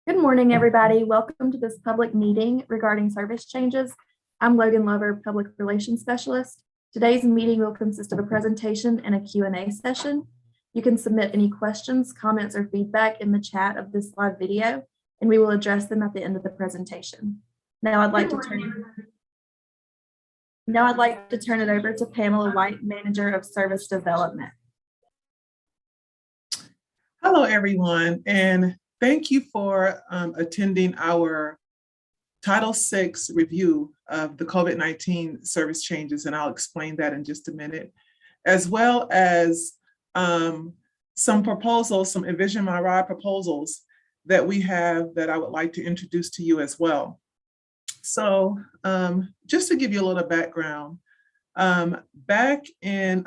Good morning, everybody. Welcome to this public meeting regarding service changes. I'm Logan Lover, Public Relations Specialist. Today's meeting will consist of a presentation and a Q&A session. You can submit any questions, comments, or feedback in the chat of this live video, and we will address them at the end of the presentation. Now I'd like to turn it over to Pamela White, Manager of Service Development. Hello, everyone, and thank you for attending our Title VI review of the COVID-19 service changes, and I'll explain that in just a minute, as well as some proposals, some Envision My Ride proposals that we have that I would like to introduce to you as well. So just to give you a little background, back in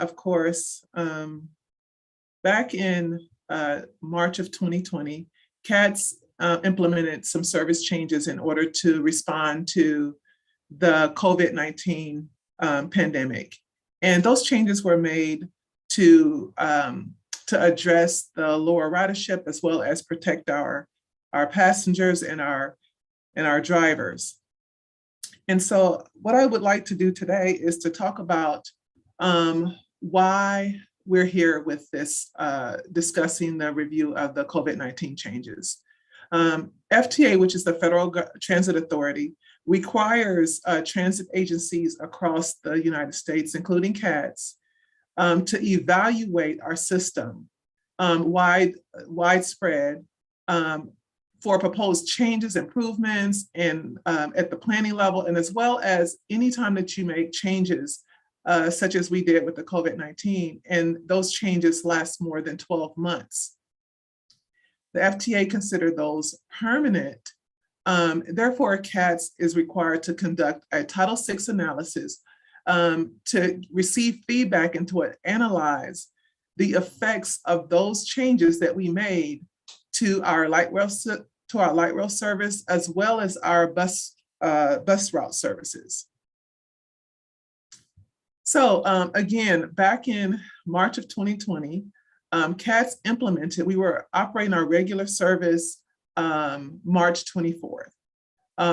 March of 2020, CATS implemented some service changes in order to respond to the COVID-19 pandemic. And those changes were made to address the lower ridership as well as protect our passengers and our drivers. And so what I would like to do today is to talk about why we're here with this, discussing the review of the COVID-19 changes. FTA, which is the Federal Transit Authority, requires transit agencies across the United States, including CATS, to evaluate our system widespread for proposed changes, improvements, and at the planning level, and as well as anytime that you make changes, such as we did with the COVID-19, and those changes last more than 12 months. The FTA considered those permanent. Therefore, CATS is required to conduct a Title VI analysis to receive feedback and to analyze the effects of those changes that we made to our light rail service, as well as our bus route services. So again, back in March of 2020, CATS implemented, we were operating our regular service March 24th.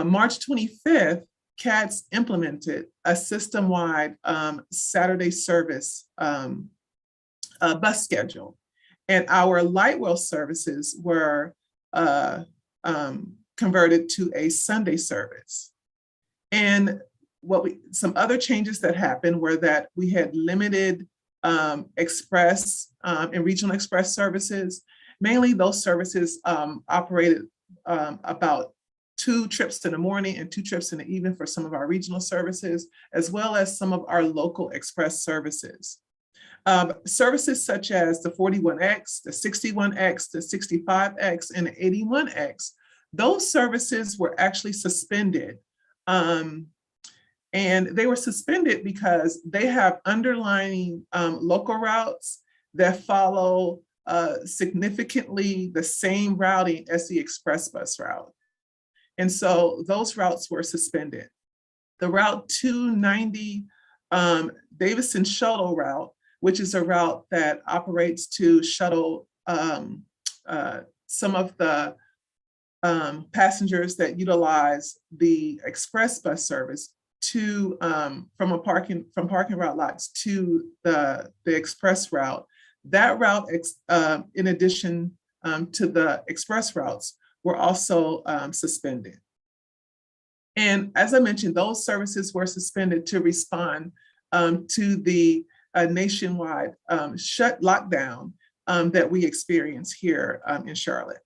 March 25th, CATS implemented a system-wide Saturday service bus schedule. And our light rail services were converted to a Sunday service. And some other changes that happened were that we had limited express and regional express services. Mainly those services operated about 2 trips in the morning and 2 trips in the evening for some of our regional services, as well as some of our local express services. Services such as the 41X, the 61X, the 65X, and the 81X, those services were actually suspended. And they were suspended because they have underlying local routes that follow significantly the same routing as the express bus route. And so those routes were suspended. The Route 290 Davison Shuttle route, which is a route that operates to shuttle some of the passengers that utilize the express bus service to from parking route lots to the express route. That route, in addition to the express routes, were also suspended. And as I mentioned, those services were suspended to respond to the nationwide lockdown that we experienced here in Charlotte.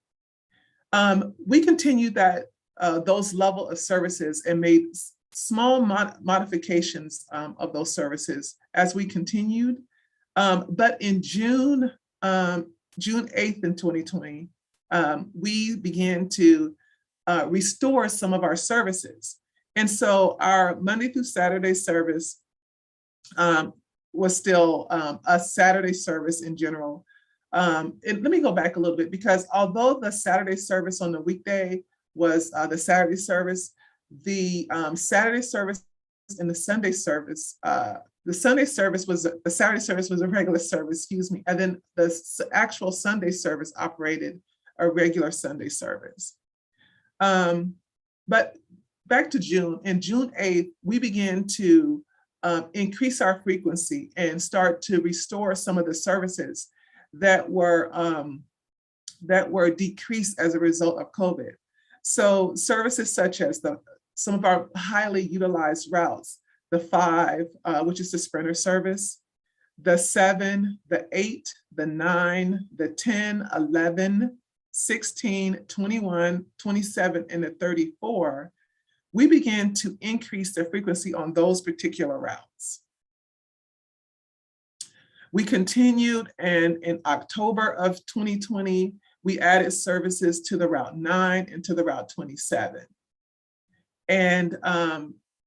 We continued those level of services and made small modifications of those services as we continued. But in June 8th in 2020, we began to restore some of our services. And so our Monday through Saturday service was still a Saturday service in general. And let me go back a little bit, because although the Saturday service on the weekday was the Saturday service, the Saturday service and the Sunday service, the Saturday service was a regular service, excuse me, and then the actual Sunday service operated a regular Sunday service. But back to June, and June 8th, we began to increase our frequency and start to restore some of the services that were decreased as a result of COVID. So services such as some of our highly utilized routes, the 5, which is the Sprinter service, the 7, the 8, the 9, the 10, 11, 16, 21, 27, and the 34, we began to increase the frequency on those particular routes. We continued, and in October of 2020, we added services to the Route 9 and to the Route 27. And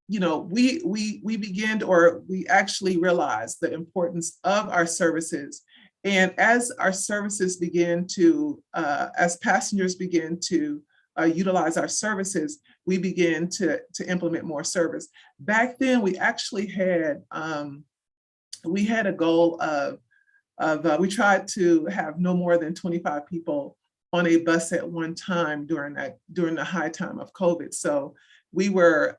we began to, or we actually realized the importance of our services. And as our services began to, as passengers began to utilize our services, we began to implement more service. Back then, we actually had, we had a goal of we tried to have no more than 25 people on a bus at one time during the high time of COVID. So we were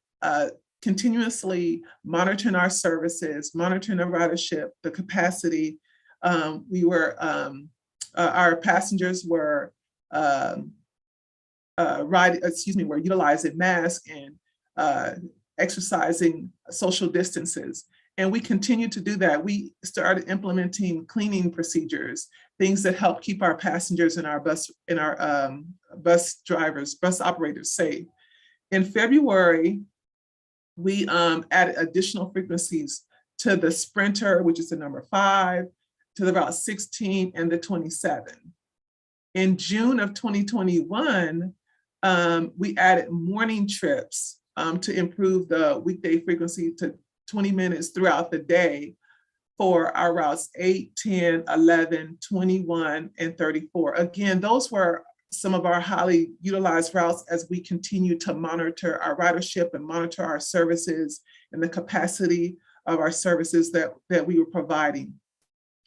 continuously monitoring our services, monitoring the ridership, the capacity. Our passengers were were utilizing masks and exercising social distances. And we continued to do that. We started implementing cleaning procedures, things that help keep our passengers and our bus drivers, bus operators safe. In February, we added additional frequencies to the Sprinter, which is the number 5, to the Route 16 and the 27. In June of 2021, we added morning trips to improve the weekday frequency to 20 minutes throughout the day for our routes 8, 10, 11, 21, and 34. Again, those were some of our highly utilized routes as we continue to monitor our ridership and monitor our services and the capacity of our services that we were providing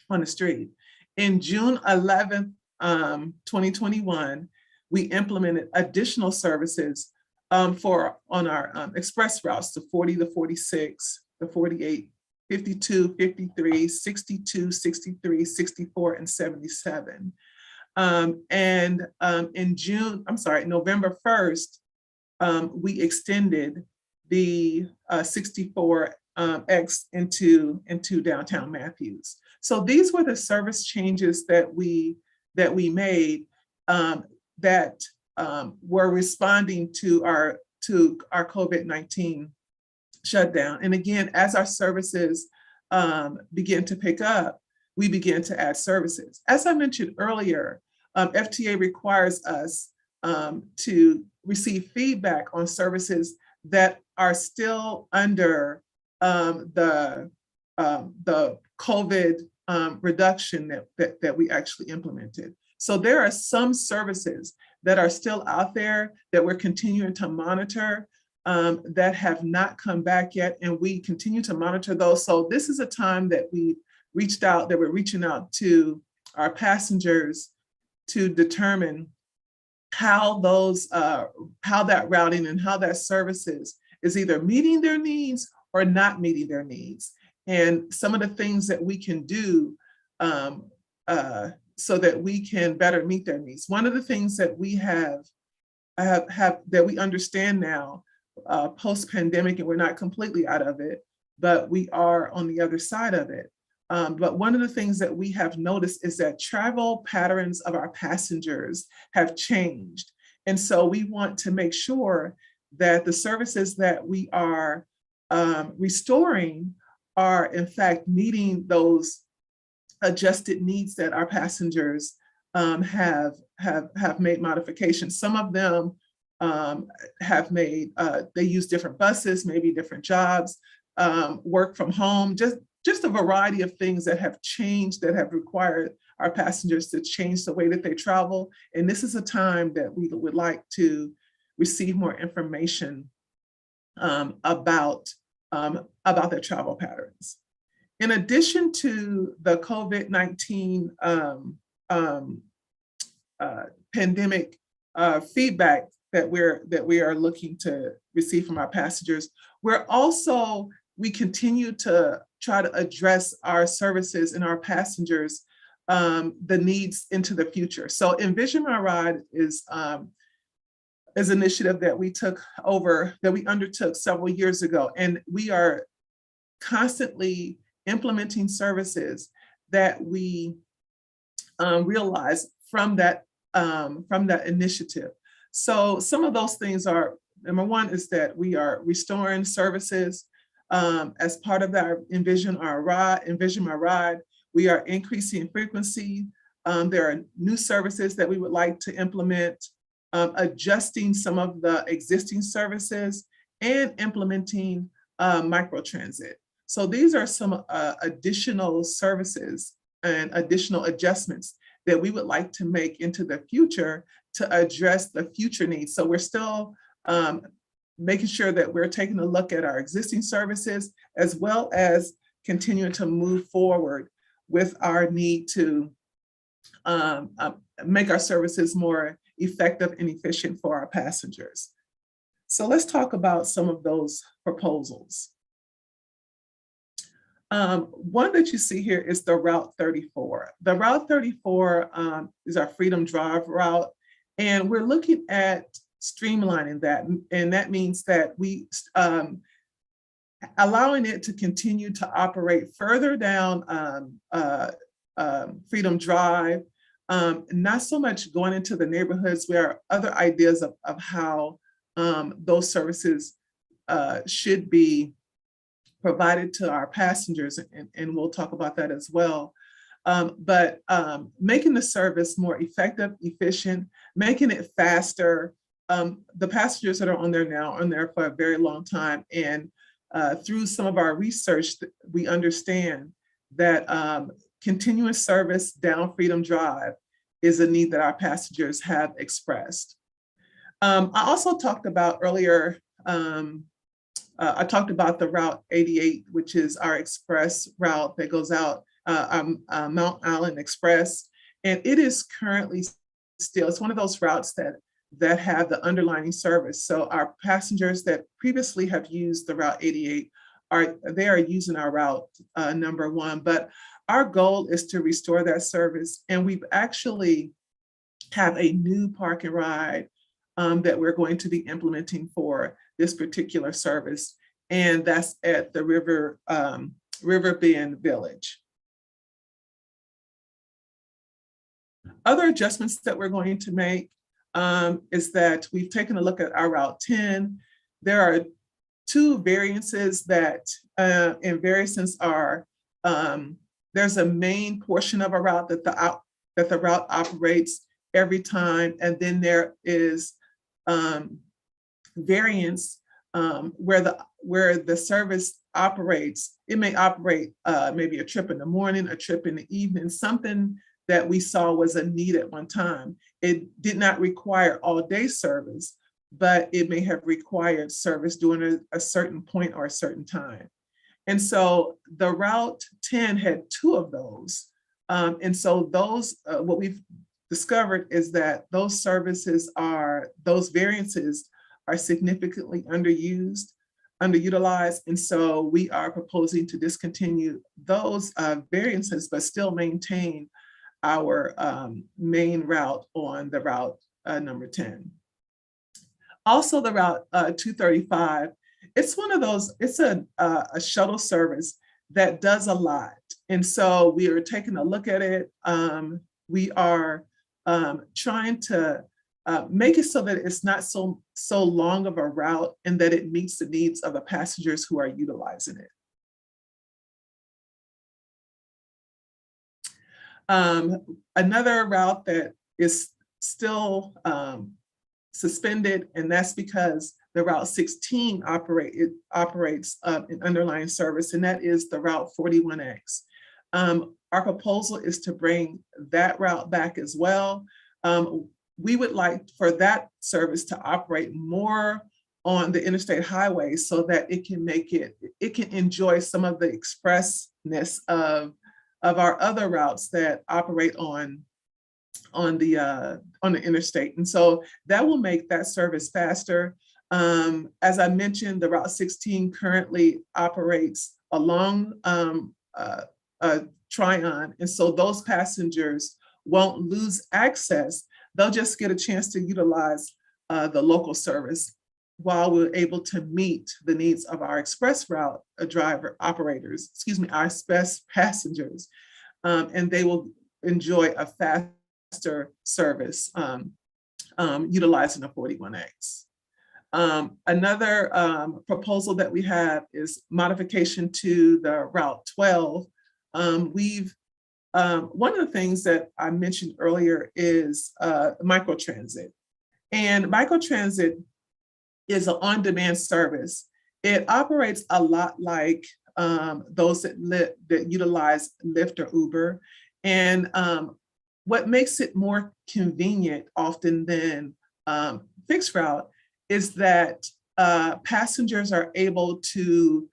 on the street. In June 11th, 2021, we implemented additional services on our express routes, the 40, the 46, the 48, 52, 53, 62, 63, 64, and 77. November 1st, we extended the 64X into downtown Matthews. So these were the service changes that we made that were responding to our COVID-19 shutdown. And again, as our services began to pick up, we began to add services. As I mentioned earlier, FTA requires us to receive feedback on services that are still under the COVID reduction that we actually implemented. So there are some services that are still out there that we're continuing to monitor that have not come back yet, and we continue to monitor those. So this is a time that we're reaching out to our passengers to determine how that routing and how that services is either meeting their needs or not meeting their needs. And some of the things that we can do so that we can better meet their needs. One of the things that we have that we understand now post-pandemic, and we're not completely out of it, but we are on the other side of it. But one of the things that we have noticed is that travel patterns of our passengers have changed. And so we want to make sure that the services that we are restoring are in fact meeting those adjusted needs that our passengers have made modifications. Some of them have made, they use different buses, maybe different jobs, work from home, just a variety of things that have changed, that have required our passengers to change the way that they travel. And this is a time that we would like to receive more information about their travel patterns. In addition to the COVID-19 pandemic feedback that we are looking to receive from our passengers. We continue to try to address our services and our passengers, the needs into the future. So Envision My Ride is an initiative that we undertook several years ago, and we are constantly implementing services that we realize from that initiative. So some of those things are, number one is that we are restoring services as part of our Envision My Ride. We are increasing frequency. There are new services that we would like to implement, adjusting some of the existing services, and implementing microtransit. So these are some additional services and additional adjustments that we would like to make into the future to address the future needs. So we're still making sure that we're taking a look at our existing services, as well as continuing to move forward with our need to make our services more effective and efficient for our passengers. So let's talk about some of those proposals. One that you see here is the Route 34. The Route 34 is our Freedom Drive route, and we're looking at streamlining that. And that means that we allowing it to continue to operate further down Freedom Drive, not so much going into the neighborhoods. There are other ideas of how those services should be provided to our passengers, and we'll talk about that as well. But making the service more effective, efficient, making it faster. The passengers that are on there now are on there for a very long time. And through some of our research, we understand that continuous service down Freedom Drive is a need that our passengers have expressed. I also talked about earlier, I talked about the Route 88, which is our express route that goes out Mount Island Express. And it is currently still, it's one of those routes that have the underlining service. So our passengers that previously have used the Route 88 they are using our route number 1. But our goal is to restore that service. And we've actually have a new park and ride that we're going to be implementing for this particular service. And that's at the River Bend Village. Other adjustments that we're going to make is that we've taken a look at our Route 10. There are 2 variances that, and variances are, there's a main portion of a route that the route operates every time, and then there is variance where the service operates. It may operate maybe a trip in the morning, a trip in the evening, something that we saw was a need at one time. It did not require all-day service, but it may have required service during a certain point or a certain time. And so the Route 10 had 2 of those. And so those, what we've discovered is that those variances are significantly underutilized. And so we are proposing to discontinue those variances, but still maintain our main route on the route number 10. Also the Route 235, it's one of those, it's a shuttle service that does a lot. And so we are taking a look at it. We are trying to make it so that it's not so long of a route and that it meets the needs of the passengers who are utilizing it. Another route that is still suspended, and that's because the Route 16 operates an underlying service, and that is the Route 41X. Our proposal is to bring that route back as well. We would like for that service to operate more on the interstate highway so that it can enjoy some of the expressness of our other routes that operate on on the interstate. And so that will make that service faster. As I mentioned, the Route 16 currently operates along Tryon. And so those passengers won't lose access. They'll just get a chance to utilize the local service while we're able to meet the needs of our express route our express passengers. And they will enjoy a faster service utilizing the 41X. Another proposal that we have is modification to the Route 12. One of the things that I mentioned earlier is Microtransit. And Microtransit is an on-demand service. It operates a lot like those that utilize Lyft or Uber. And what makes it more convenient often than fixed route is that passengers are able to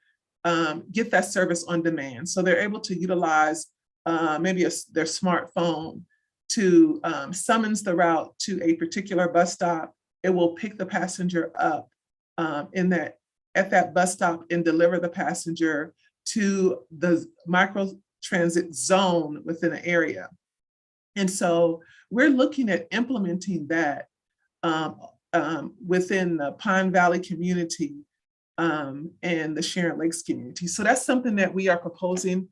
get that service on demand. So they're able to utilize maybe their smartphone to summons the route to a particular bus stop. It will pick the passenger up at that bus stop and deliver the passenger to the microtransit zone within an area. And so we're looking at implementing that within the Pine Valley community and the Sharon Lakes community. So that's something that we are proposing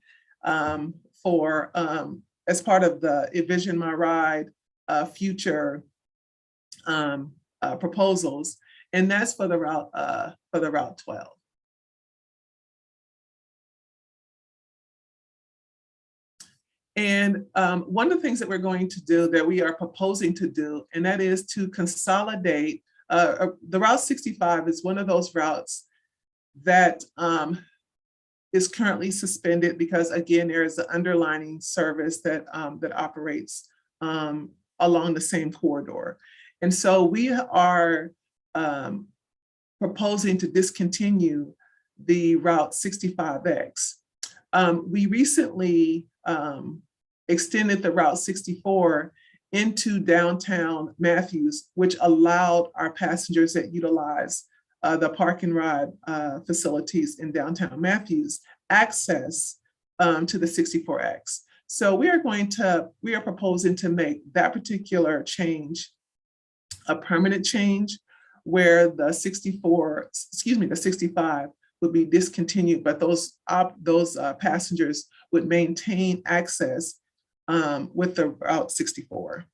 for as part of the Envision My Ride future proposals, and that's for the Route 12. And one of the things that we're going to do, that we are proposing to do, and that is to consolidate. The Route 65 is one of those routes that is currently suspended because, again, there is an underlining service that operates along the same corridor. And so we are proposing to discontinue the Route 65X. We recently extended the Route 64 into downtown Matthews, which allowed our passengers that utilize the park and ride facilities in downtown Matthews access to the 64X. So we are proposing to make that particular change a permanent change, where the 65 would be discontinued, but those passengers would maintain access with the Route 64.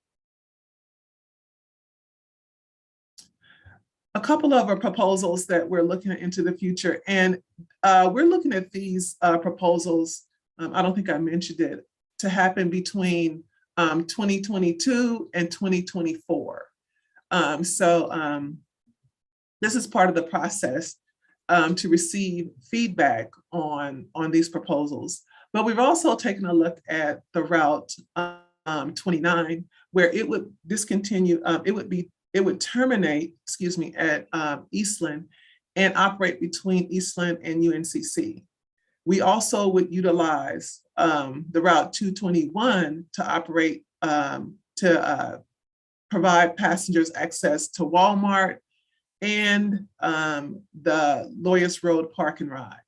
A couple of our proposals that we're looking at into the future, and we're looking at these proposals, I don't think I mentioned it, to happen between 2022 and 2024. This is part of the process to receive feedback on these proposals. But we've also taken a look at the Route 29, where it would discontinue, it would terminate, at Eastland and operate between Eastland and UNCC. We also would utilize the Route 221 to operate, to provide passengers access to Walmart and the Lawyers Road Park and Ride.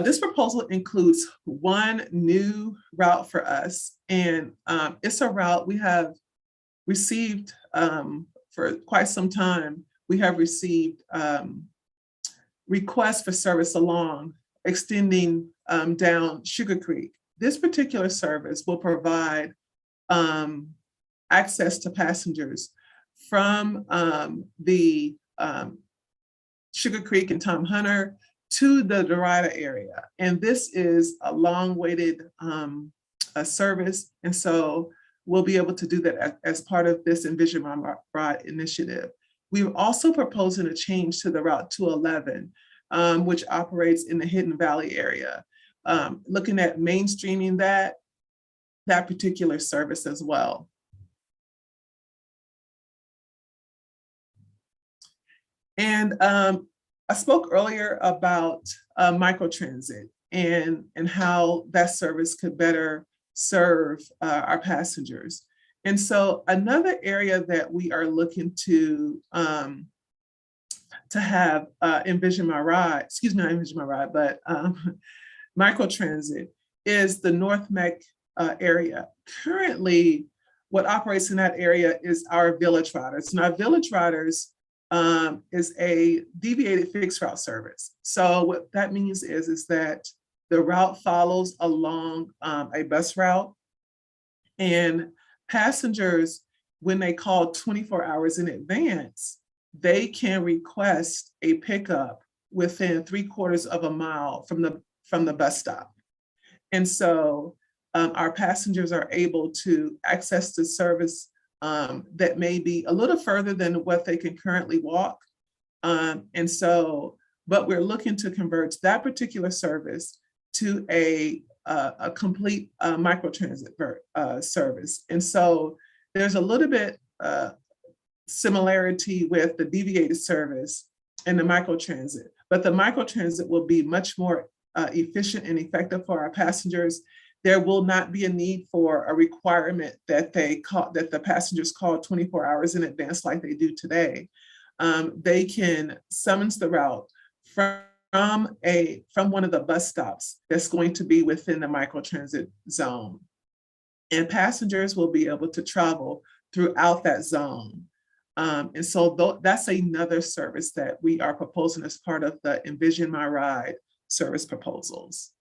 This proposal includes one new route for us, and it's a route we have received for quite some time. We have received requests for service along, extending down Sugar Creek. This particular service will provide access to passengers from the Sugar Creek and Tom Hunter to the Derrida area. And this is a long-awaited service. And so we'll be able to do that as part of this Envision My Ride initiative. We're also proposing a change to the Route 211, which operates in the Hidden Valley area, looking at mainstreaming that particular service as well. And I spoke earlier about microtransit, and how that service could better serve our passengers. And so another area that we are looking to have Envision My Ride, excuse me, not Envision My Ride, but Microtransit is the North Mech area. Currently, what operates in that area is our Village Riders. And our Village Riders is a deviated fixed route service. So what that means is that the route follows along a bus route, and passengers, when they call 24 hours in advance, they can request a pickup within 3/4 of a mile from the bus stop. And so our passengers are able to access the service that may be a little further than what they can currently walk. And so, but we're looking to convert that particular service to a complete microtransit service. And so there's a little bit similarity with the deviated service and the microtransit, but the microtransit will be much more efficient and effective for our passengers. There will not be a need for a requirement that the passengers call 24 hours in advance like they do today. They can summons the route from one of the bus stops that's going to be within the microtransit zone. And passengers will be able to travel throughout that zone. And so that's another service that we are proposing as part of the Envision My Ride service proposals.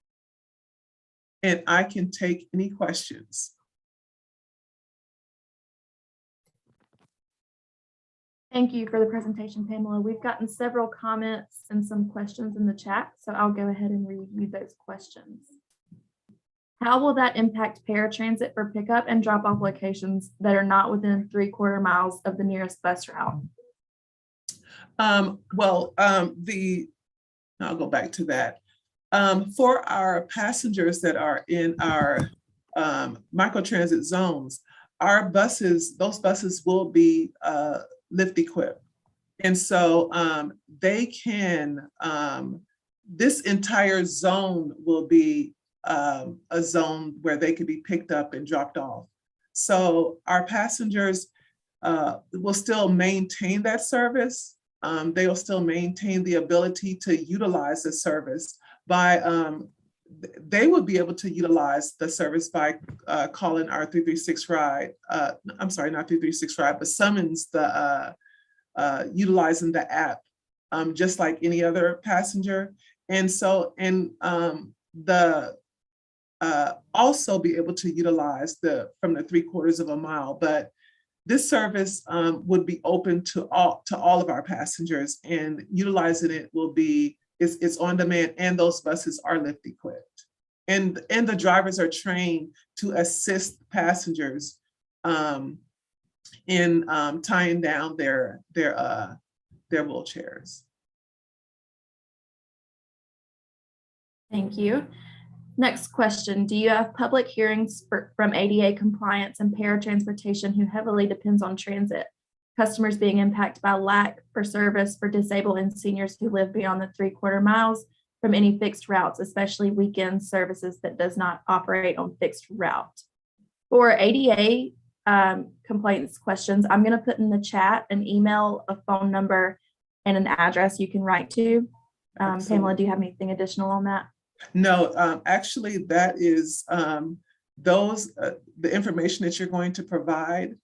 And I can take any questions. Thank you for the presentation, Pamela. We've gotten several comments and some questions in the chat, so I'll go ahead and review those questions. How will that impact paratransit for pickup and drop-off locations that are not within 3/4 miles of the nearest bus route? I'll go back to that. For our passengers that are in our microtransit zones, our buses, those buses will be Lyft equipped. And so they can, this entire zone will be a zone where they could be picked up and dropped off. So our passengers will still maintain that service. They will still maintain the ability to utilize the service by, they would be able to utilize the service by calling our 336 ride, I'm sorry, not 336 ride, but summons the, utilizing the app, just like any other passenger. And so, and also be able to utilize from the 3/4 of a mile, but this service would be open to all of our passengers, and utilizing it will be, it's on demand, and those buses are Lyft equipped. And the drivers are trained to assist passengers in tying down their wheelchairs. Thank you. Next question. Do you have public hearings from ADA compliance and paratransportation who heavily depends on transit? Customers being impacted by lack for service for disabled and seniors who live beyond the 3/4 miles from any fixed routes, especially weekend services that does not operate on fixed route. For ADA complaints questions, I'm going to put in the chat an email, a phone number, and an address you can write to. Pamela, do you have anything additional on that? No, actually, that is the information that you're going to provide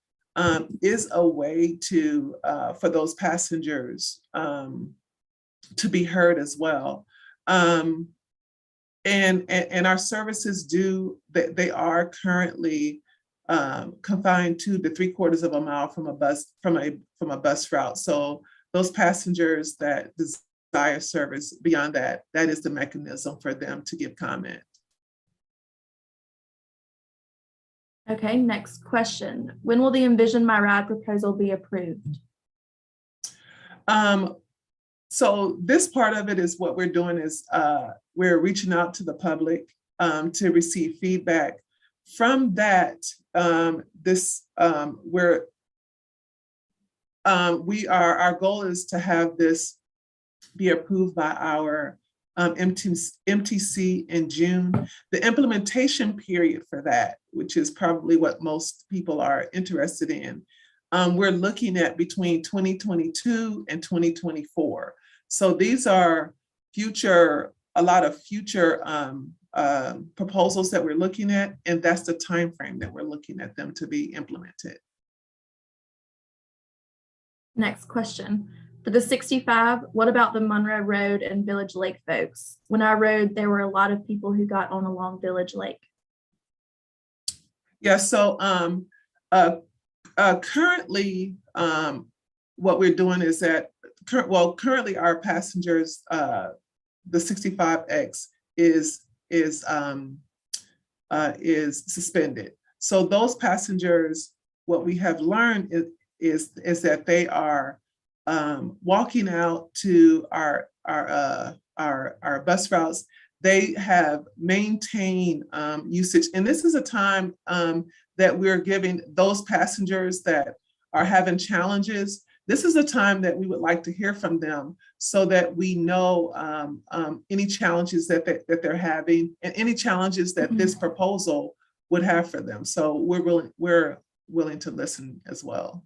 is a way to for those passengers to be heard as well. And our services they are currently confined to the 3/4 of a mile from a bus route. So those passengers that desire service beyond that is the mechanism for them to give comment. Okay, next question. When will the Envision My Ride proposal be approved? So this part of it is what we're doing is we're reaching out to the public to receive feedback. From that, our goal is to have this be approved by our MTC in June. The implementation period for that, which is probably what most people are interested in, we're looking at between 2022 and 2024. So these are a lot of future proposals that we're looking at, and that's the time frame that we're looking at them to be implemented. Next question. For the 65, what about the Monroe Road and Village Lake folks? When I rode, there were a lot of people who got on along Village Lake. Yeah, so currently, what we're doing is that, currently our passengers, the 65X is suspended. So those passengers, what we have learned is that they are walking out to our bus routes. They have maintained usage, and this is a time that we're giving those passengers that are having challenges. This is a time that we would like to hear from them so that we know any challenges that they're having and any challenges that this proposal would have for them. So we're willing to listen as well.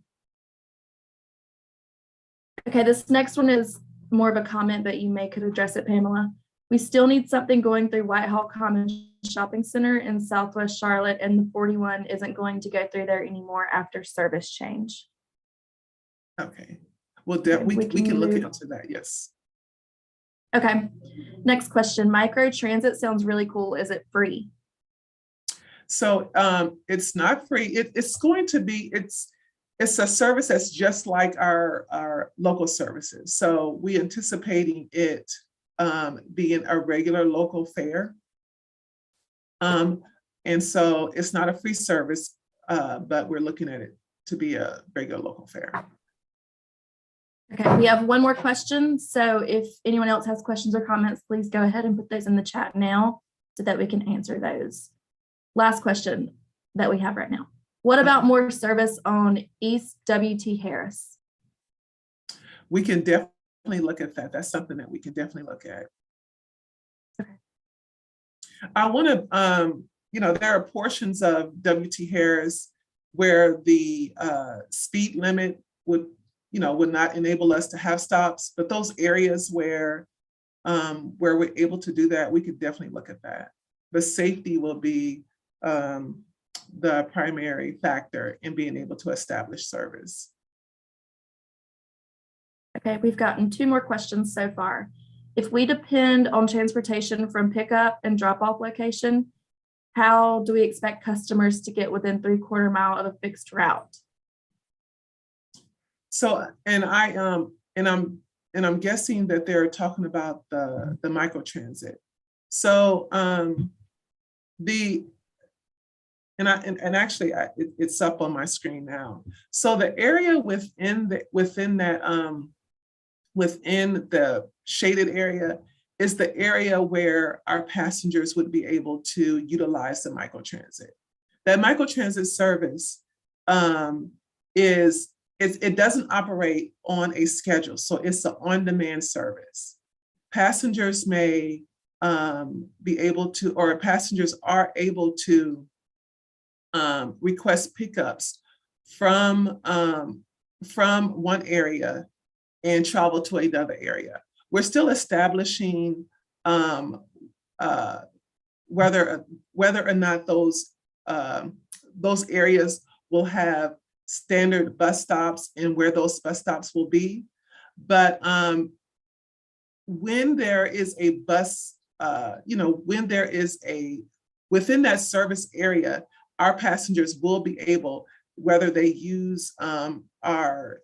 Okay, this next one is more of a comment, but you may could address it, Pamela. We still need something going through Whitehall Commons Shopping Center in Southwest Charlotte, and the 41 isn't going to go through there anymore after service change. Okay, well, we can look into that, yes. Okay, next question. Microtransit sounds really cool. Is it free? So it's not free. It's going to be, it's a service that's just like our local services. So we anticipating it being a regular local fare. And so it's not a free service, but we're looking at it to be a regular local fare. Okay, we have one more question. So if anyone else has questions or comments, please go ahead and put those in the chat now so that we can answer those. Last question that we have right now. What about more service on East W.T. Harris? We can definitely look at that. That's something that we can definitely look at. Okay. I want to, there are portions of W.T. Harris where the speed limit would not enable us to have stops, but those areas where we're able to do that, we could definitely look at that. But safety will be the primary factor in being able to establish service. Okay, we've gotten two more questions so far. If we depend on transportation from pickup and drop-off location, how do we expect customers to get within 3/4 mile of a fixed route? So, I'm guessing that they're talking about the microtransit. So it's up on my screen now. So the area within the shaded area is the area where our passengers would be able to utilize the microtransit. That microtransit service it doesn't operate on a schedule, so it's an on-demand service. Passengers may be able to, or passengers are able to request pickups from one area and travel to another area. We're still establishing whether or not those areas will have standard bus stops and where those bus stops will be. But when there is a bus, within that service area, our passengers will be able, whether they use our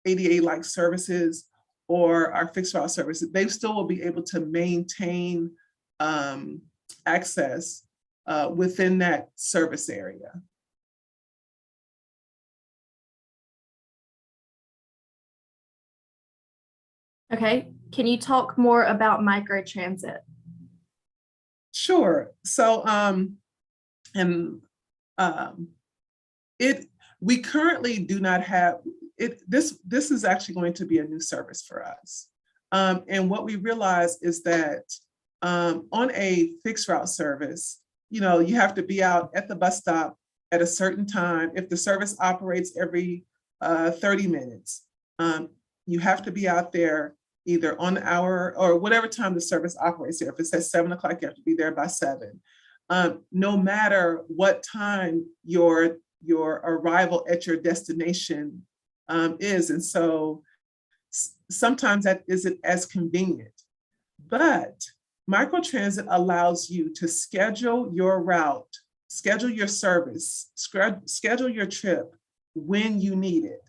ADA-like services or our fixed route services, they still will be able to maintain access within that service area. Okay, can you talk more about microtransit? Sure. So, we currently do not have it. This is actually going to be a new service for us. And what we realized is that on a fixed route service, you know, you have to be out at the bus stop at a certain time. If the service operates every 30 minutes, you have to be out there either on the hour or whatever time the service operates there. If it says 7 o'clock, you have to be there by 7. No matter what time your arrival at your destination is. And so sometimes that isn't as convenient, but Microtransit allows you to schedule your route, schedule your service, schedule your trip when you need it.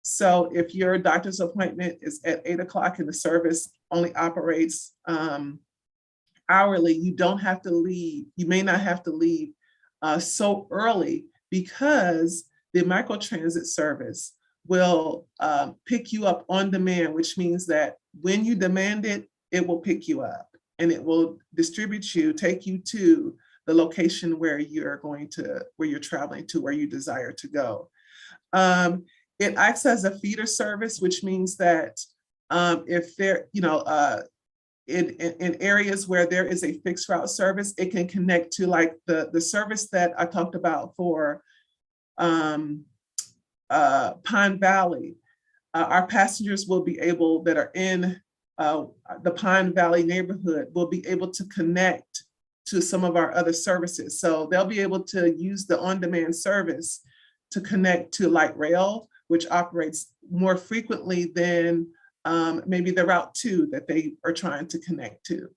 So if your doctor's appointment is at 8 o'clock and the service only operates hourly, you don't have to leave. You may not have to leave so early, because the Microtransit service will pick you up on demand, which means that when you demand it, it will pick you up and it will distribute you, take you to the location where you're traveling to, where you desire to go. It acts as a feeder service, which means that if there, in areas where there is a fixed route service, it can connect to like the service that I talked about for Pine Valley. Our passengers will be able, that are in the Pine Valley neighborhood, will be able to connect to some of our other services. So they'll be able to use the on-demand service to connect to light rail, which operates more frequently than maybe the Route 2 that they are trying to connect to.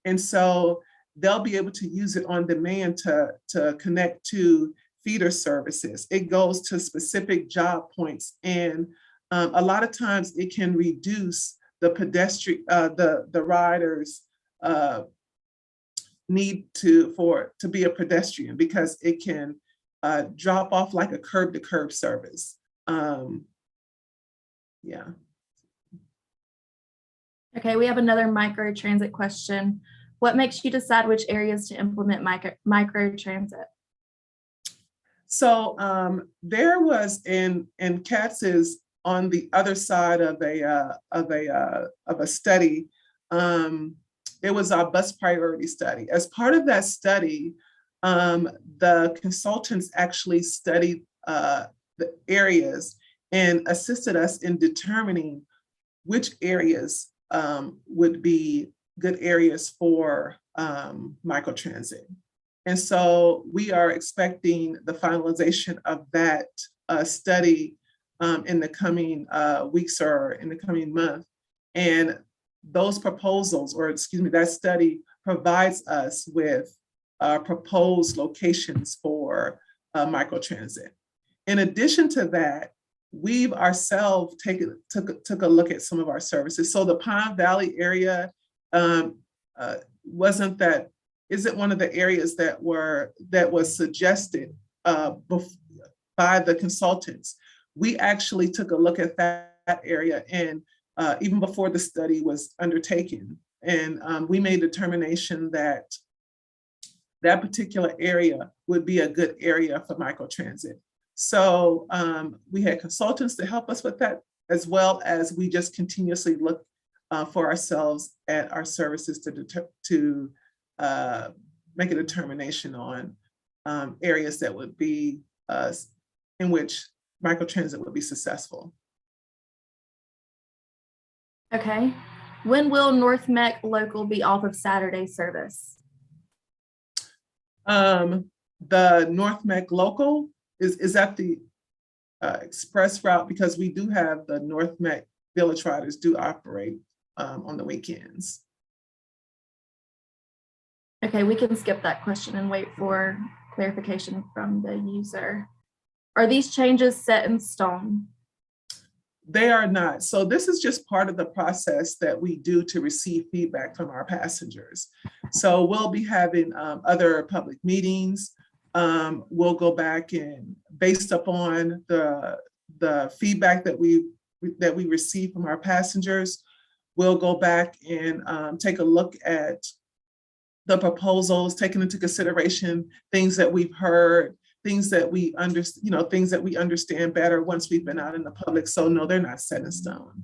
And so they'll be able to use it on demand to connect to feeder services. It goes to specific job points, and a lot of times it can reduce the pedestrian, the riders' need to be a pedestrian, because it can drop off like a curb-to-curb service. Yeah. Okay, we have another microtransit question. What makes you decide which areas to implement microtransit? So there was in Katz is on the other side of a study. It was our bus priority study. As part of that study, the consultants actually studied the areas and assisted us in determining which areas would be good areas for microtransit. And so we are expecting the finalization of that study in the coming weeks or in the coming month. And those proposals, or excuse me, that study provides us with proposed locations for microtransit. In addition to that, we've ourselves took a look at some of our services. So the Pine Valley area isn't one of the areas that was suggested by the consultants. We actually took a look at that area, and even before the study was undertaken, and we made a determination that that particular area would be a good area for microtransit. So we had consultants to help us with that, as well as we just continuously look for ourselves at our services to make a determination on areas that would be in which microtransit would be successful. Okay. When will North Mech local be off of Saturday service? The North Mech local is that the express route, because we do have the North Mech Village Riders do operate on the weekends. Okay, we can skip that question and wait for clarification from the user. Are these changes set in stone? They are not. So this is just part of the process that we do to receive feedback from our passengers. So we'll be having other public meetings. We'll go back and, based upon the feedback that we receive from our passengers, we'll go back and take a look at the proposals, taking into consideration things that we've heard, things that we understand better once we've been out in the public. So no, they're not set in stone.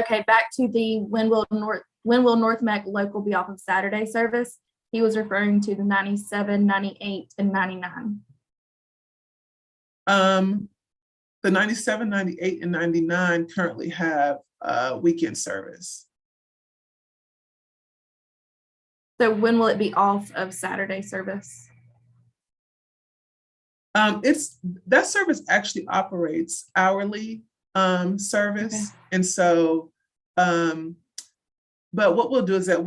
Okay, back to the when will North Mac local be off of Saturday service? He was referring to the 97, 98, and 99. The 97, 98, and 99 currently have weekend service. So when will it be off of Saturday service? That service actually operates hourly service. Okay. And so, but what we'll do is that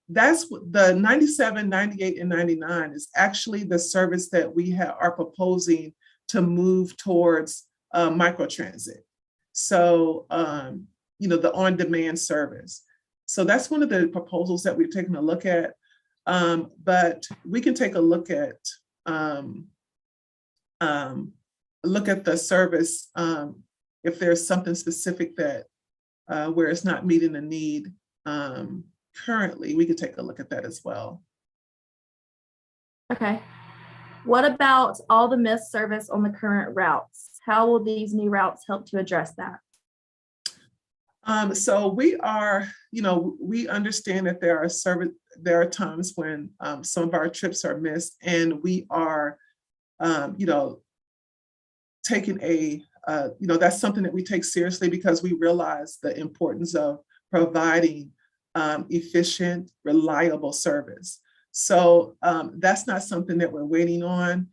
that's the 97, 98, and 99 is actually the service that we are proposing to move towards microtransit. So, the on-demand service. So that's one of the proposals that we've taken a look at. But we can take a look at the service if there's something specific that where it's not meeting a need currently. We could take a look at that as well. Okay. What about all the missed service on the current routes? How will these new routes help to address that? So we are, we understand that there are times when some of our trips are missed, and we are, taking that's something that we take seriously because we realize the importance of providing efficient, reliable service. So that's not something that we're waiting on.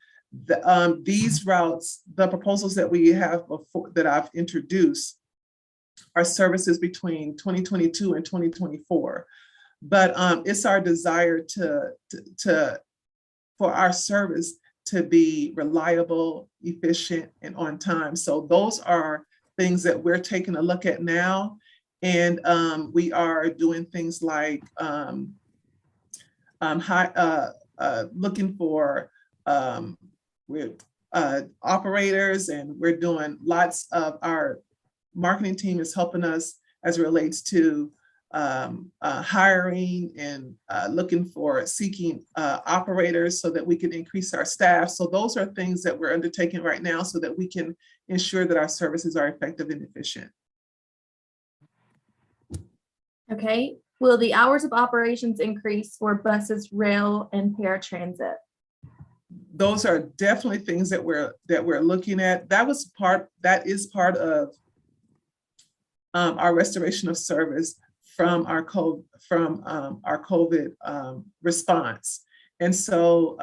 These routes, the proposals that we have before that I've introduced, are services between 2022 and 2024. But it's our desire for our service to be reliable, efficient, and on time. So those are things that we're taking a look at now. And we are doing things like looking for operators, and we're doing lots of our marketing team is helping us as it relates to hiring and seeking operators so that we can increase our staff. So those are things that we're undertaking right now so that we can ensure that our services are effective and efficient. Okay. Will the hours of operations increase for buses, rail, and paratransit? Those are definitely things that we're looking at. That is part of our restoration of service from our COVID response. And so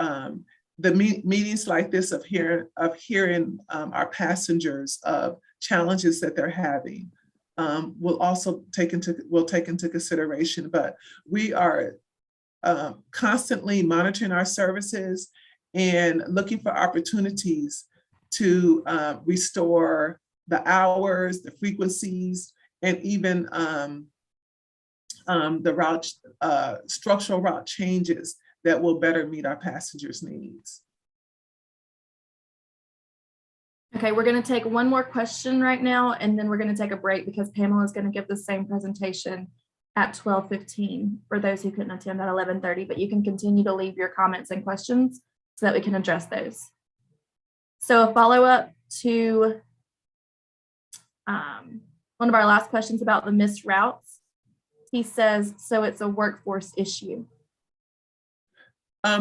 the meetings like this of hearing our passengers of challenges that they're having will also take into consideration. But we are constantly monitoring our services and looking for opportunities to restore the hours, the frequencies, and even the route structural route changes that will better meet our passengers' needs. Okay, we're going to take one more question right now, and then we're going to take a break because Pamela is going to give the same presentation at 12:15 for those who couldn't attend at 11:30, but you can continue to leave your comments and questions so that we can address those. So a follow-up to one of our last questions about the missed routes. He says, so it's a workforce issue.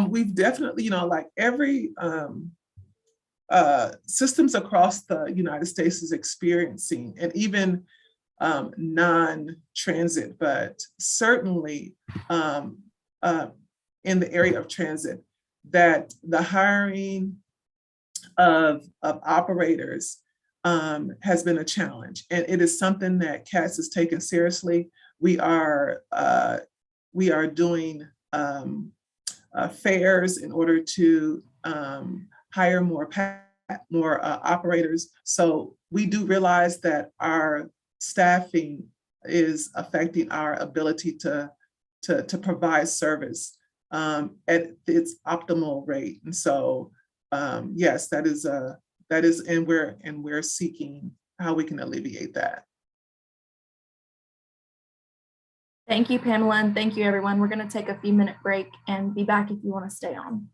We've definitely, like every systems across the United States is experiencing, and even non-transit, but certainly in the area of transit, that the hiring of operators has been a challenge, and it is something that CATS has taken seriously. We are doing fairs in order to hire more operators. So we do realize that our staffing is affecting our ability to provide service at its optimal rate. And so yes, that is, and we're seeking how we can alleviate that. Thank you, Pamela, and thank you, everyone. We're going to take a few-minute break and be back if you want to stay on.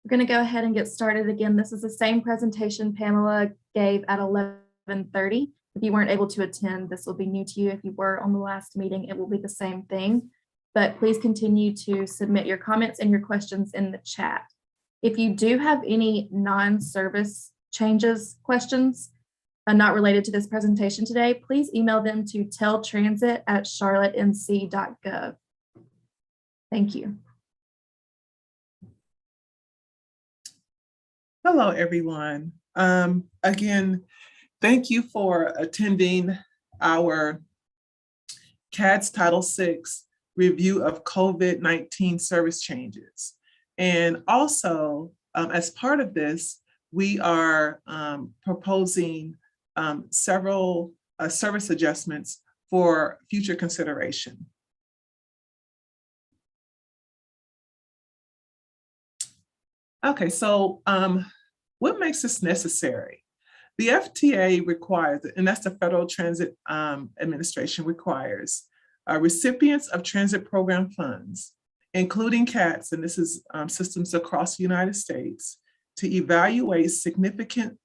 We're going to go ahead and get started again. This is the same presentation Pamela gave at 11:30. If you weren't able to attend, this will be new to you. If you were on the last meeting, it will be the same thing. But please continue to submit your comments and your questions in the chat. If you do have any non-service changes, questions, not related to this presentation today, please email them to teltransit@charlottenc.gov. Thank you. Hello, everyone. Again, thank you for attending our CADS Title VI review of COVID-19 service changes. And also, as part of this, we are proposing several service adjustments for future consideration. Okay, so what makes this necessary? The FTA requires, and that's the Federal Transit Administration requires, recipients of transit program funds, including CATS, and this is systems across the United States, to evaluate significant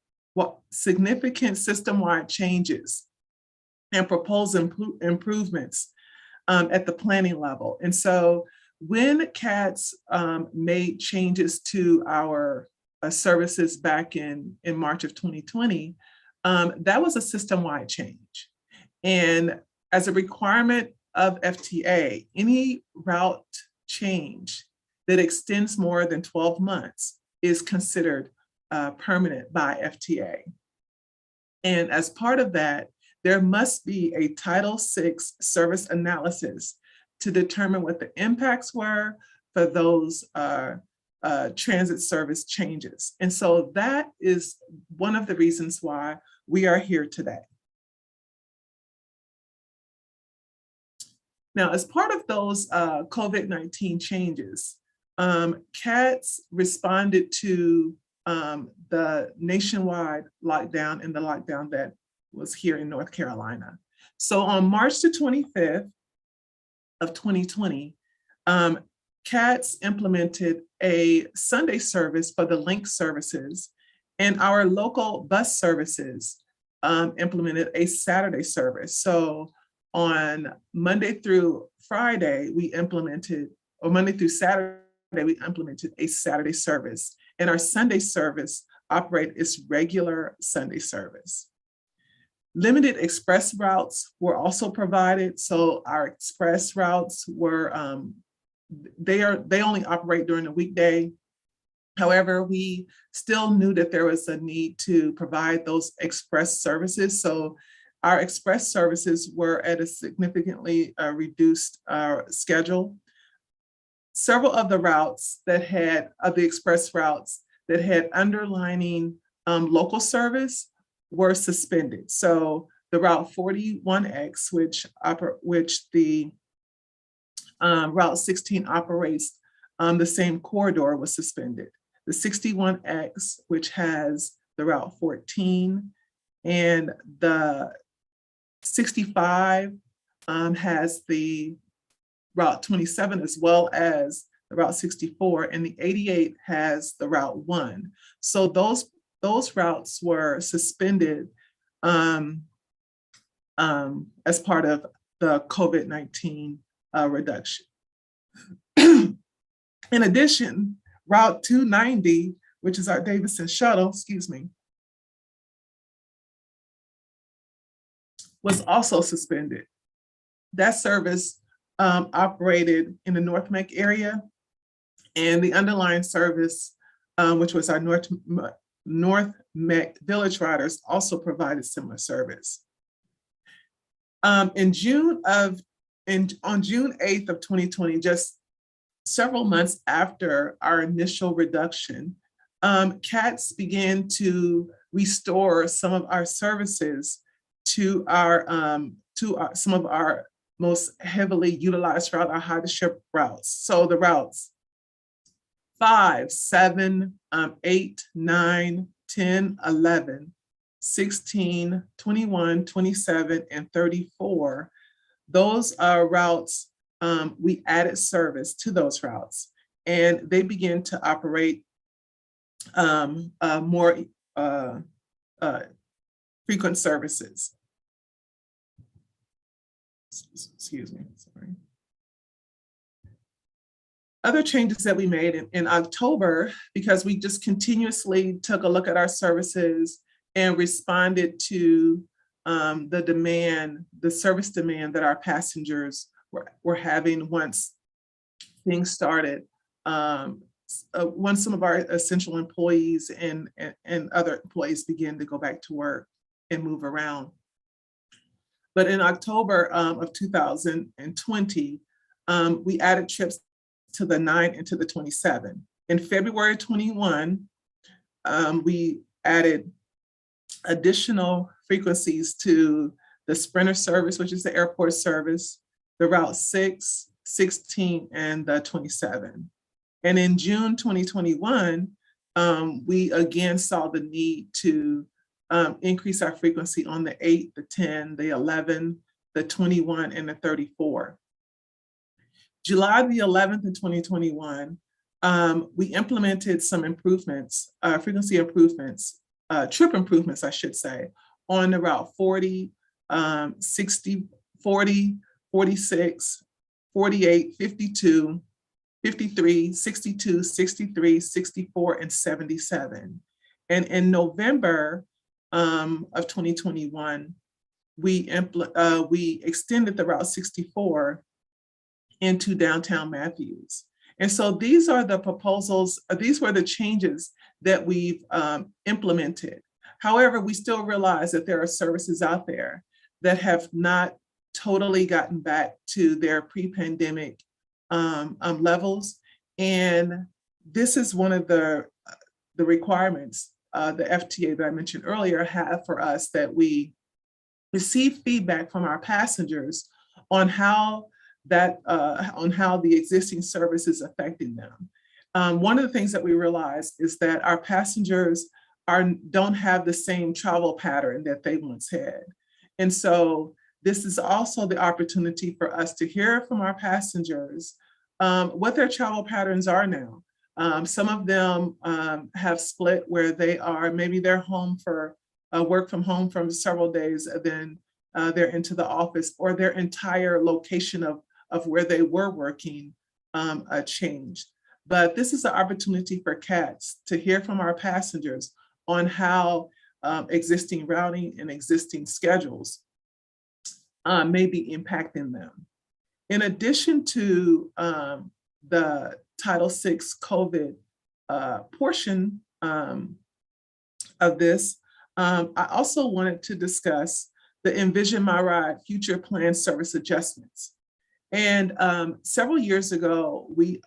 system-wide changes and propose improvements at the planning level. And so when CATS made changes to our services back in March of 2020, that was a system-wide change. And as a requirement of FTA, any route change that extends more than 12 months is considered permanent by FTA. And as part of that, there must be a Title VI service analysis to determine what the impacts were for those transit service changes. And so that is one of the reasons why we are here today. Now, as part of those COVID-19 changes, CATS responded to the nationwide lockdown and the lockdown that was here in North Carolina. So on March the 25th of 2020, CATS implemented a Sunday service for the link services, and our local bus services implemented a Saturday service. So on Monday through Friday, Monday through Saturday, we implemented a Saturday service, and our Sunday service operated its regular Sunday service. Limited express routes were also provided. So our express routes were, they only operate during the weekday. However, we still knew that there was a need to provide those express services. So our express services were at a significantly reduced schedule. Several of the routes that had, the express routes that had underlining local service were suspended. So the Route 41X, which the Route 16 operates the same corridor, was suspended. The 61X, which has the Route 14, and the 65 has the Route 27 as well as the Route 64, and the 88 has the Route 1. So those routes were suspended as part of the COVID-19 reduction. In addition, Route 290, which is our Davison Shuttle, was also suspended. That service operated in the North Meck area, and the underlying service, which was our North Meck Village Riders, also provided similar service. On June 8th of 2020, just several months after our initial reduction, CATS began to restore some of our services to some of our most heavily utilized route, our hardest ship routes. So the routes 5, 7, 8, 9, 10, 11, 16, 21, 27, and 34. Those are routes, we added service to those routes, and they began to operate more frequent services. Excuse me, sorry. Other changes that we made in October, because we just continuously took a look at our services and responded to the demand, the service demand that our passengers were having once things started. Once some of our essential employees and other employees began to go back to work and move around. But in October of 2020, we added trips to the 9 and to the 27. In February 21, we added additional frequencies to the Sprinter service, which is the airport service, the Route 6, 16, and the 27. And in June 2021, we again saw the need to increase our frequency on the 8, the 10, the 11, the 21, and the 34. July the 11th of 2021, we implemented some improvements, frequency improvements, trip improvements, I should say, on the Route 40, 60, 40, 46, 48, 52, 53, 62, 63, 64, and 77. And in November of 2021, we extended the Route 64 into downtown Matthews. And so these are the proposals, these were the changes that we've implemented. However, we still realize that there are services out there that have not totally gotten back to their pre-pandemic levels. And this is one of the requirements the FTA that I mentioned earlier have for us, that we receive feedback from our passengers on how the existing service is affecting them. One of the things that we realized is that our passengers don't have the same travel pattern that they once had. And so this is also the opportunity for us to hear from our passengers what their travel patterns are now. Some of them have split where maybe they're home for work from home for several days, and then they're into the office, or their entire location of where they were working changed. But this is an opportunity for CATS to hear from our passengers on how existing routing and existing schedules may be impacting them. In addition to the Title VI COVID portion of this, I also wanted to discuss the Envision My Ride Future Plan Service Adjustments. And several years ago, we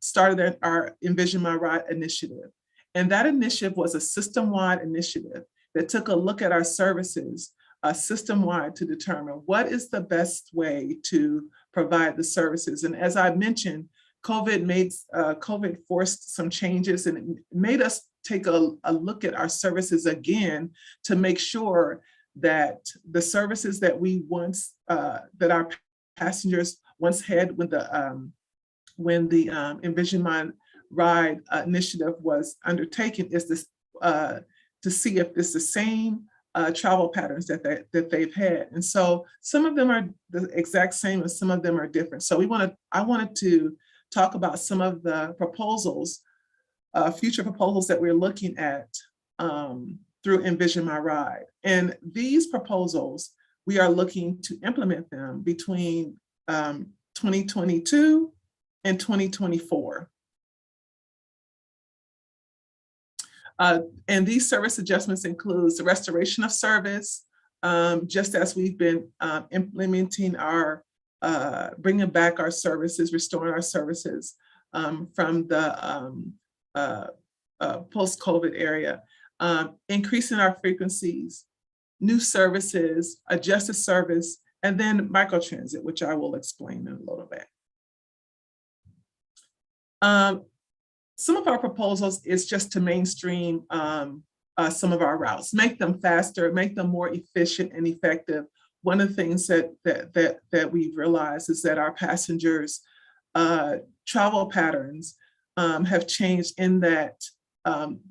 started our Envision My Ride initiative. And that initiative was a system-wide initiative that took a look at our services system-wide to determine what is the best way to provide the services. And as I mentioned, COVID forced some changes, and it made us take a look at our services again to make sure that the services that we once, that our passengers once had when the Envision My Ride initiative was undertaken, is this to see if it's the same travel patterns that they've had. And so some of them are the exact same and some of them are different. So I wanted to talk about some of the proposals, future proposals that we're looking at through Envision My Ride. And these proposals, we are looking to implement them between 2022 and 2024. And these service adjustments includes the restoration of service, just as we've been implementing our, bringing back our services, restoring our services from the post-COVID area, increasing our frequencies, new services, adjusted service, and then microtransit, which I will explain in a little bit. Some of our proposals is just to mainstream some of our routes, make them faster, make them more efficient and effective. One of the things that we've realized is that our passengers' travel patterns have changed in that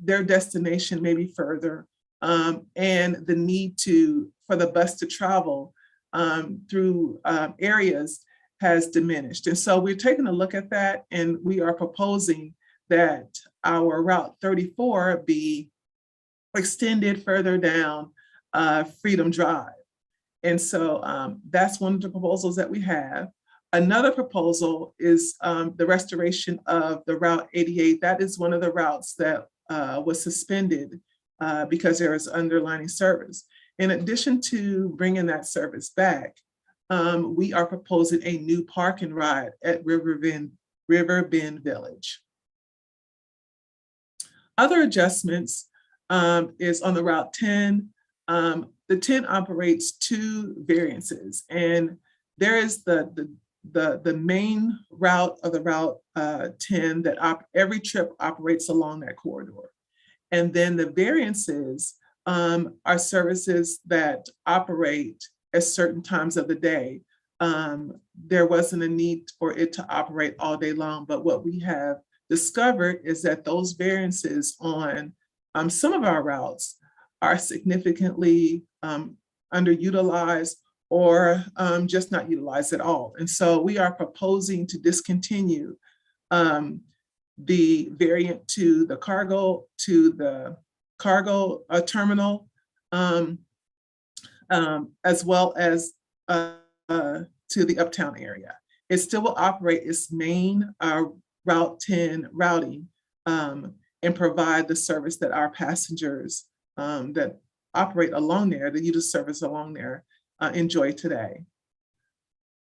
their destination may be further, and the need for the bus to travel through areas has diminished. And so we're taking a look at that, and we are proposing that our Route 34 be extended further down Freedom Drive. And so that's one of the proposals that we have. Another proposal is the restoration of the Route 88. That is one of the routes that was suspended because there is underlining service. In addition to bringing that service back, we are proposing a new park and ride at River Bend Village. Other adjustments is on the Route 10. The 10 operates 2 variances, and there is the main route of the Route 10 that every trip operates along that corridor. And then the variances are services that operate at certain times of the day. There wasn't a need for it to operate all day long, but what we have discovered is that those variances on some of our routes are significantly underutilized or just not utilized at all. And so we are proposing to discontinue the variant to the cargo terminal, as well as to the uptown area. It still will operate its main Route 10 routing and provide the service that our passengers that operate along there, that use the service along there, enjoy today.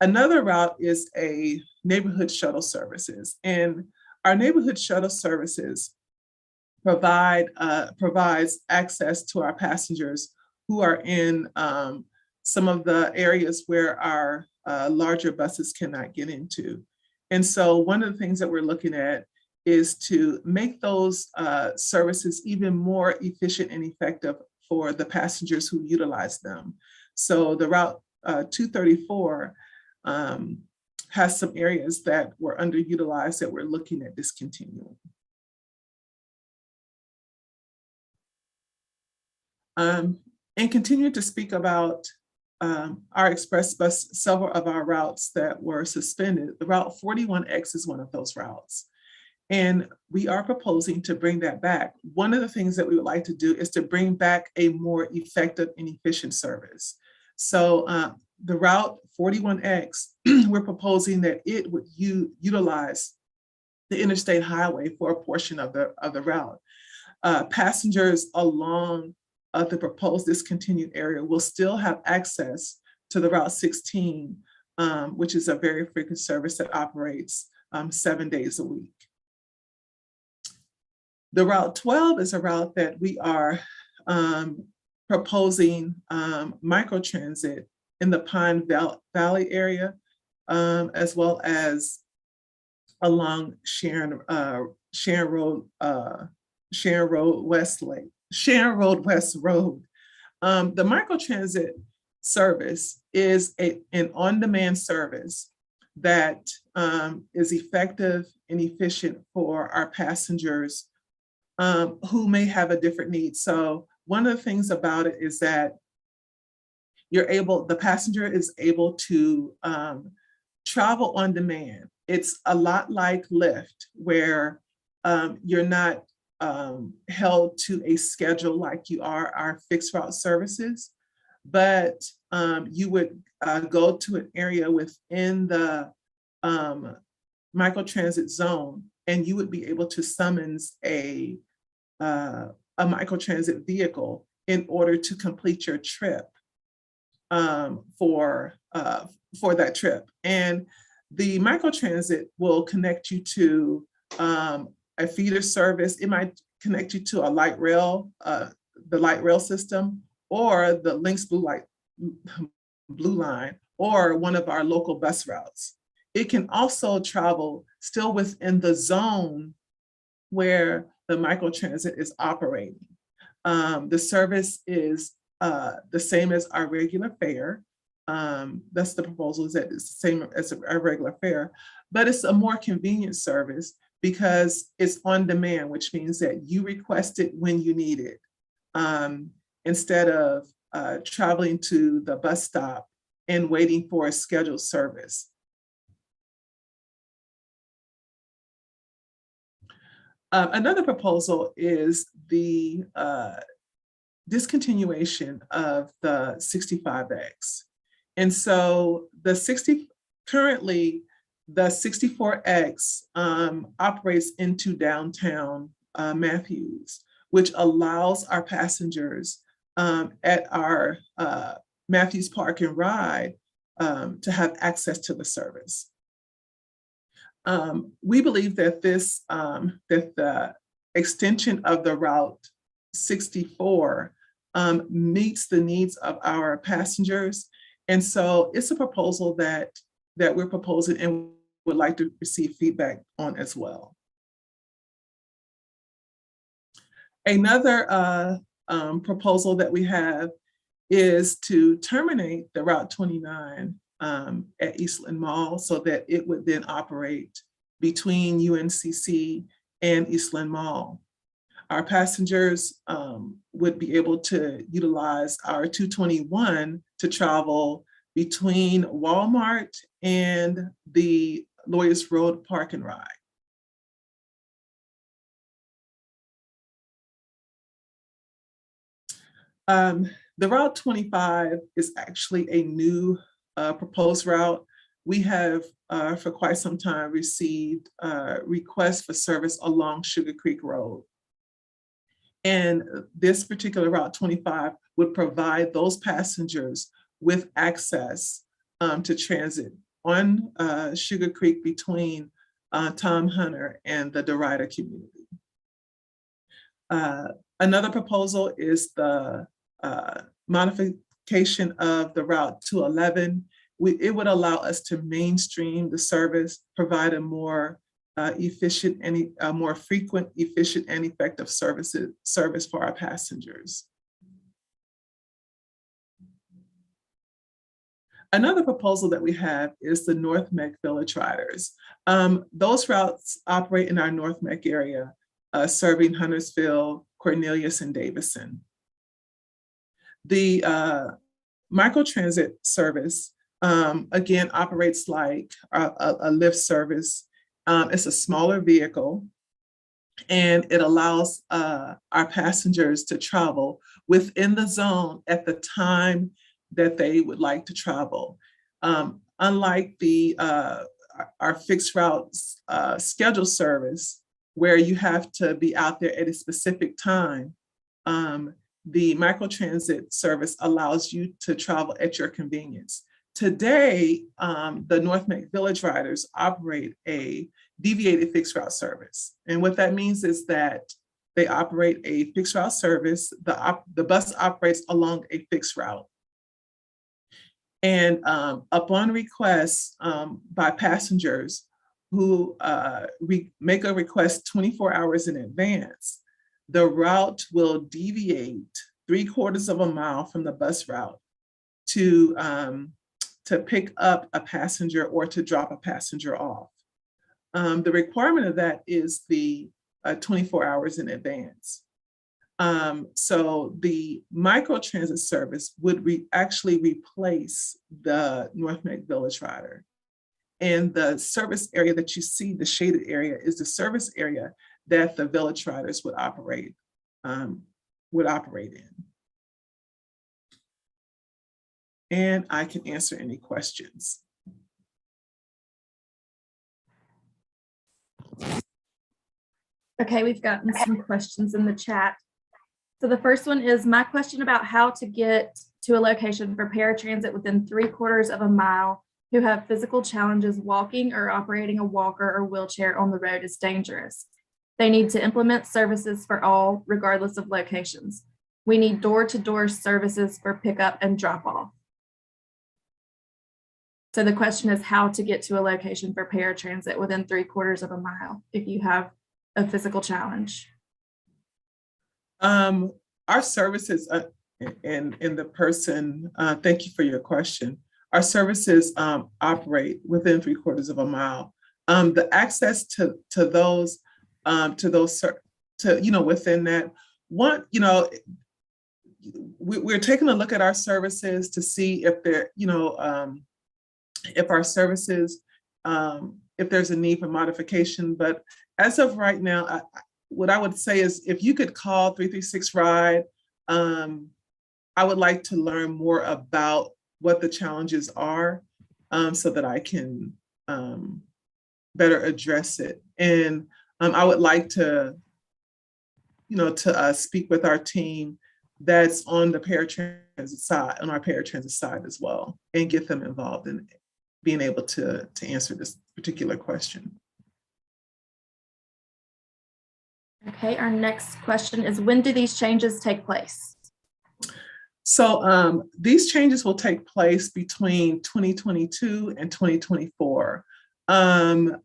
Another route is a neighborhood shuttle services, and our neighborhood shuttle services provides access to our passengers who are in some of the areas where our larger buses cannot get into. And so one of the things that we're looking at is to make those services even more efficient and effective for the passengers who utilize them. So the Route 234 has some areas that were underutilized that we're looking at discontinuing. And continuing to speak about our express bus, several of our routes that were suspended. The Route 41X is one of those routes. And we are proposing to bring that back. One of the things that we would like to do is to bring back a more effective and efficient service. So the Route 41X, we're proposing that it would utilize the interstate highway for a portion of the route. Passengers along the proposed discontinued area will still have access to the Route 16, which is a very frequent service that operates 7 days a week. The Route 12 is a route that we are proposing microtransit in the Pine Valley area, as well as along Sharon Road West Road. The microtransit service is an on-demand service that is effective and efficient for our passengers who may have a different need. So one of the things about it is that the passenger is able to travel on demand. It's a lot like Lyft, where you're not held to a schedule like you are our fixed route services, but you would go to an area within the microtransit zone, and you would be able to summons a microtransit vehicle in order to complete your trip for that trip. And the microtransit will connect you to a feeder service. It might connect you to a light rail, the light rail system, or the Lynx Blue Line, or one of our local bus routes. It can also travel still within the zone where the microtransit is operating. The service is the same as our regular fare. That's the proposal, is that it's the same as our regular fare, but it's a more convenient service because it's on demand, which means that you request it when you need it, instead of traveling to the bus stop and waiting for a scheduled service. Another proposal is the discontinuation of the 65X. And so currently the 64X operates into downtown Matthews, which allows our passengers at our Matthews Park and Ride to have access to the service. We believe that that the extension of the Route 64 meets the needs of our passengers. And so it's a proposal that we're proposing and would like to receive feedback on as well. Another proposal that we have is to terminate the Route 29 at Eastland Mall so that it would then operate between UNCC and Eastland Mall. Our passengers would be able to utilize our 221 to travel between Walmart and the Lawyers Road Park and Ride. The Route 25 is actually a new proposed route. We have for quite some time received requests for service along Sugar Creek Road. And this particular Route 25 would provide those passengers with access to transit on Sugar Creek between Tom Hunter and the Derrida community. Another proposal is the modification of the Route 211. It would allow us to mainstream the service, provide a more efficient and a more frequent, efficient, and effective service for our passengers. Another proposal that we have is the North Meck Village Riders. Those routes operate in our North Meck area, serving Huntersville, Cornelius, and Davison. The Microtransit service, again, operates like a Lyft service. It's a smaller vehicle, and it allows our passengers to travel within the zone at the time that they would like to travel. Unlike our fixed routes schedule service, where you have to be out there at a specific time, the microtransit service allows you to travel at your convenience. Today, the North Meck Village Riders operate a deviated fixed route service. And what that means is that they operate a fixed route service. The bus operates along a fixed route. And upon request by passengers who make a request 24 hours in advance, the route will deviate 3/4 of a mile from the bus route to pick up a passenger or to drop a passenger off. The requirement of that is the 24 hours in advance. So the microtransit service would actually replace the North Meck Village Rider. And the service area that you see, the shaded area, is the service area that the Village Riders would operate in. And I can answer any questions. Okay, we've gotten some questions in the chat. So the first one is my question about how to get to a location for paratransit within 3/4 of a mile who have physical challenges walking or operating a walker or wheelchair on the road is dangerous. They need to implement services for all, regardless of locations. We need door-to-door services for pickup and drop-off. So the question is how to get to a location for paratransit within 3/4 of a mile if you have a physical challenge. Our services, and the person, thank you for your question. Our services operate within 3/4 of a mile. The access to those within that one, we're taking a look at our services to see if they're, if our services, if there's a need for modification. But as of right now, what I would say is if you could call 336 RIDE, I would like to learn more about what the challenges are so that I can better address it. And I would like to, speak with our team that's on the paratransit side, on our paratransit side as well, and get them involved in being able to answer this particular question. Okay, our next question is, when do these changes take place? So these changes will take place between 2022 and 2024. As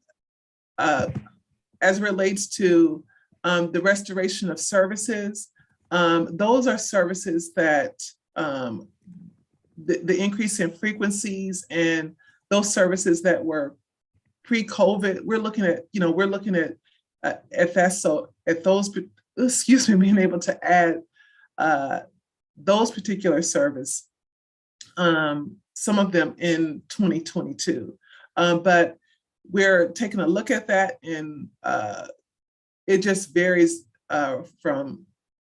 relates to the restoration of services, those are services that the increase in frequencies and those services that were pre-COVID, we're looking at that. So at those, being able to add those particular service, some of them in 2022. But we're taking a look at that, and it just varies from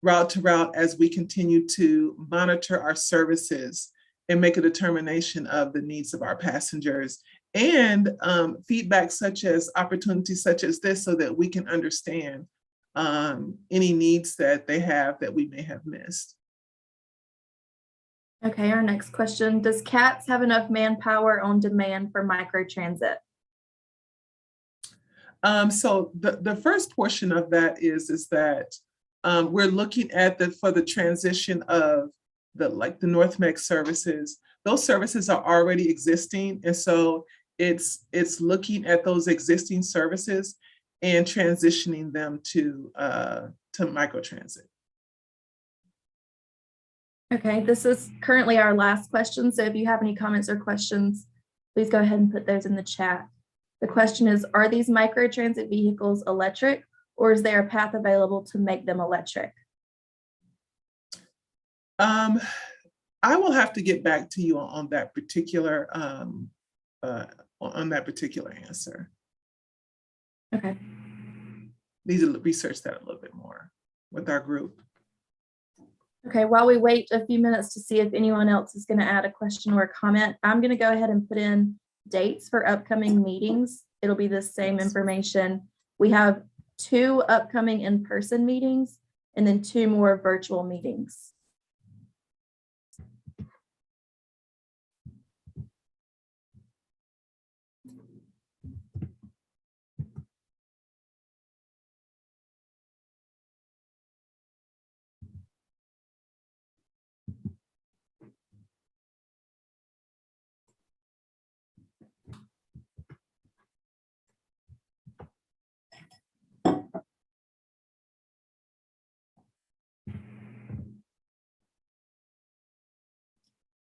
route to route as we continue to monitor our services and make a determination of the needs of our passengers, and feedback such as opportunities such as this, so that we can understand any needs that they have that we may have missed. Okay, our next question, does CATS have enough manpower on demand for microtransit? So the first portion of that is that we're looking at for the transition of the NorthMex services. Those services are already existing, and so it's looking at those existing services and transitioning them to microtransit. Okay, this is currently our last question, so if you have any comments or questions, please go ahead and put those in the chat. The question is, are these microtransit vehicles electric, or is there a path available to make them electric? I will have to get back to you on that particular answer. Okay. Need to research that a little bit more with our group. Okay, while we wait a few minutes to see if anyone else is going to add a question or a comment, I'm going to go ahead and put in dates for upcoming meetings. It'll be the same information. We have 2 upcoming in-person meetings and then 2 more virtual meetings.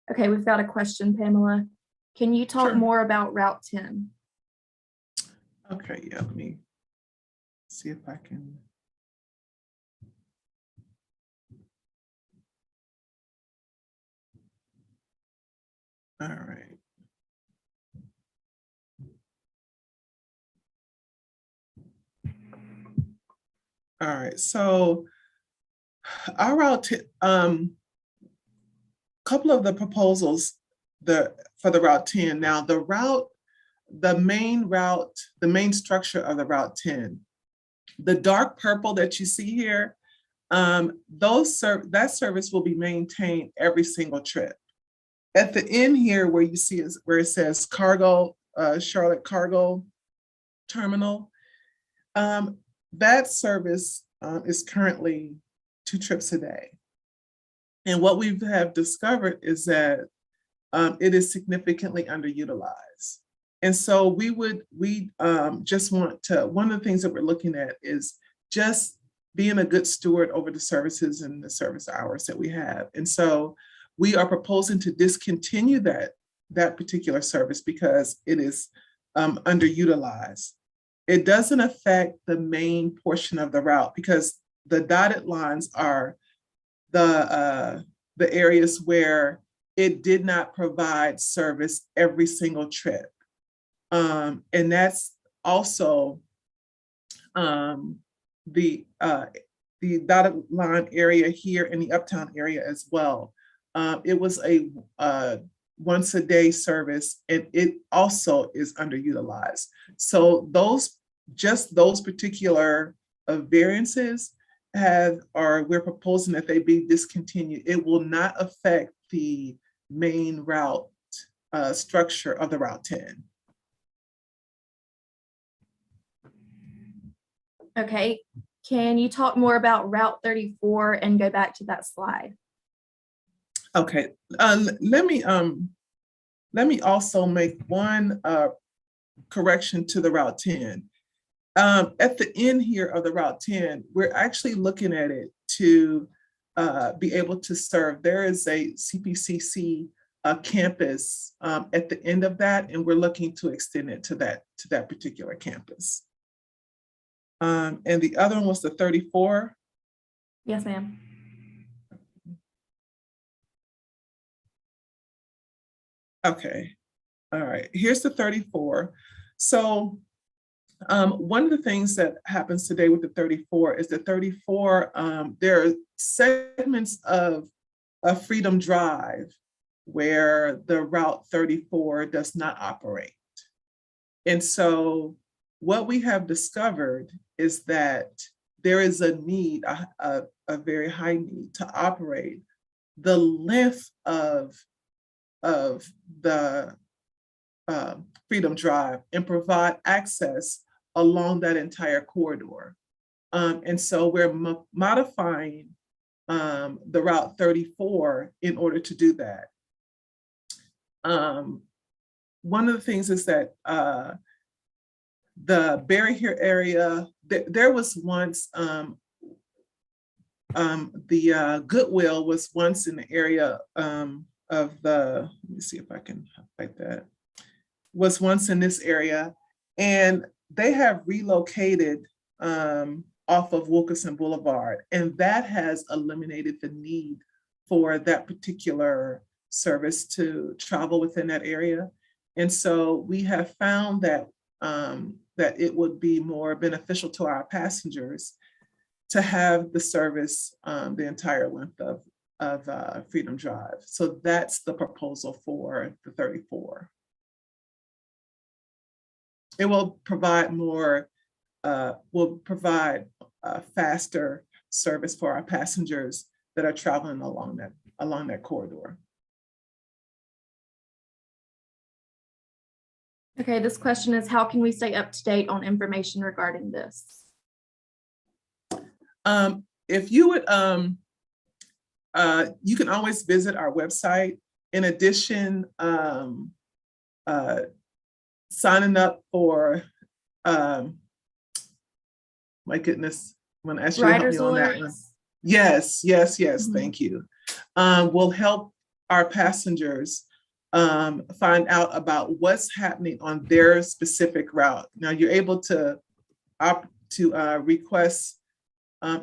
Okay, we've got a question, Pamela. Can you talk more about Route 10? Okay, yeah, let me see if I can. All right. All right, so our route, couple of the proposals for the Route 10. Now the main structure of the Route 10, the dark purple that you see here, that service will be maintained every single trip. At the end here, where you see is where it says cargo, Charlotte Cargo Terminal, that service is currently 2 trips a day. And what we have discovered is that it is significantly underutilized. And so we just want to, one of the things that we're looking at is just being a good steward over the services and the service hours that we have. And so we are proposing to discontinue that particular service because it is underutilized. It doesn't affect the main portion of the route because the dotted lines are the areas where it did not provide service every single trip. And that's also the dotted line area here in the uptown area as well. It was a once a day service, and it also is underutilized. So just those particular variances we're proposing that they be discontinued. It will not affect the main route structure of the Route 10. Okay, can you talk more about Route 34 and go back to that slide? Okay, let me also make one correction to the Route 10. At the end here of the Route 10, we're actually looking at it to be able to serve. There is a CPCC campus at the end of that, and we're looking to extend it to that particular campus. And the other one was the 34. Yes, ma'am. Okay, all right, here's the 34. So one of the things that happens today with the 34 is the 34, there are segments of a Freedom Drive where the Route 34 does not operate. And so what we have discovered is that there is a need, a very high need to operate the length of the Freedom Drive and provide access along that entire corridor. And so we're modifying the Route 34 in order to do that. One of the things is that the Berry Hill area, there was once, the Goodwill was once in the area of the, let me see if I can highlight that, was once in this area, and they have relocated off of Wilkerson Boulevard, and that has eliminated the need for that particular service to travel within that area. And so we have found that that it would be more beneficial to our passengers to have the service the entire length of Freedom Drive. So that's the proposal for the 34. It will provide more, faster service for our passengers that are traveling along that corridor. Okay, this question is, how can we stay up to date on information regarding this? If you would, you can always visit our website. In addition, signing up for, my goodness, I'm gonna ask you to help me on that one. Yes, thank you. Will help our passengers find out about what's happening on their specific route. Now you're able to request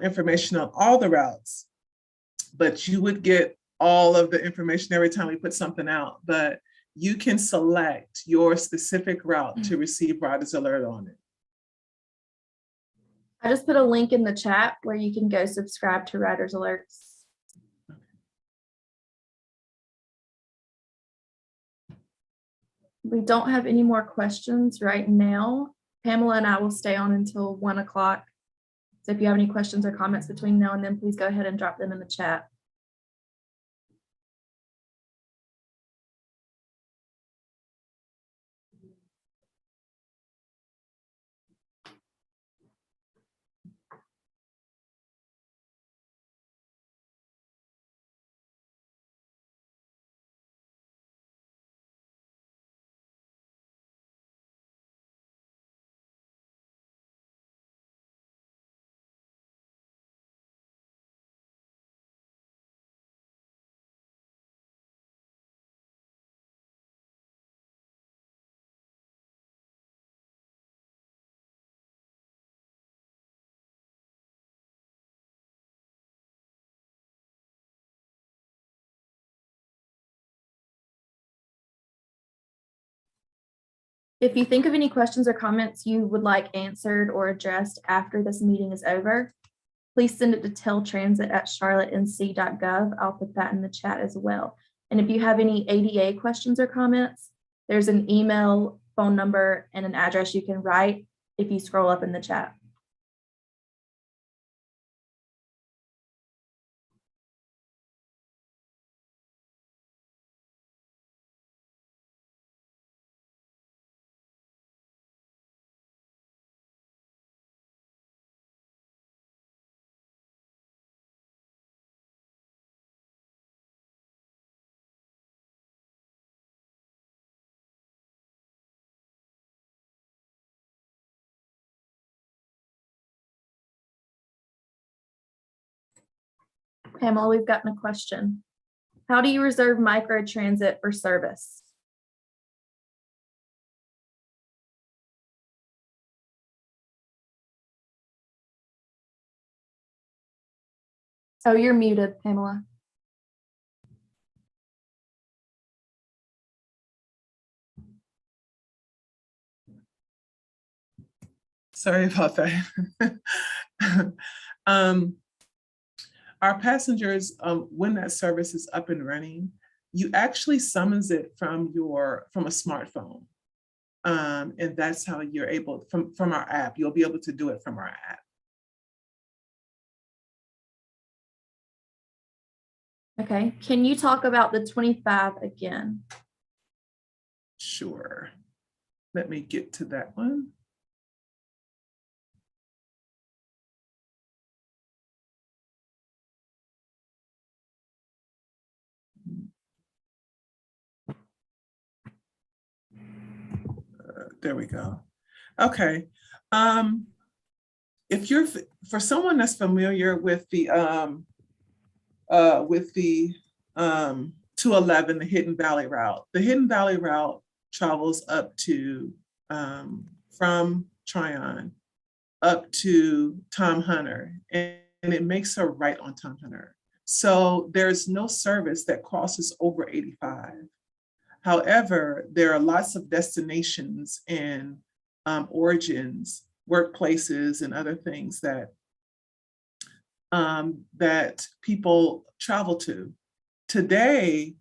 information on all the routes, but you would get all of the information every time we put something out. But you can select your specific route to receive Riders Alert on it. I just put a link in the chat where you can go subscribe to Riders Alerts. We don't have any more questions right now. Pamela and I will stay on until 1 o'clock. So if you have any questions or comments between now and then, please go ahead and drop them in the chat. If you think of any questions or comments you would like answered or addressed after this meeting is over, please send it to teltransit@charlottenc.gov. I'll put that in the chat as well. And if you have any ADA questions or comments, there's an email, phone number, and an address you can write if you scroll up in the chat. Pamela, we've gotten a question. How do you reserve microtransit for service? Oh, you're muted, Pamela. Sorry about that. Our passengers, when that service is up and running, you actually summons it from a smartphone. And that's how you're able, from our app, you'll be able to do it from our app. Okay, can you talk about the 25 again? Sure. Let me get to that one. There we go. Okay. If you're, for someone that's familiar with the 211, the Hidden Valley route, the Hidden Valley route travels up to, from Tryon up to Tom Hunter, and it makes a right on Tom Hunter. So there's no service that crosses over 85. However, there are lots of destinations and origins, workplaces, and other things that that people travel to. Today,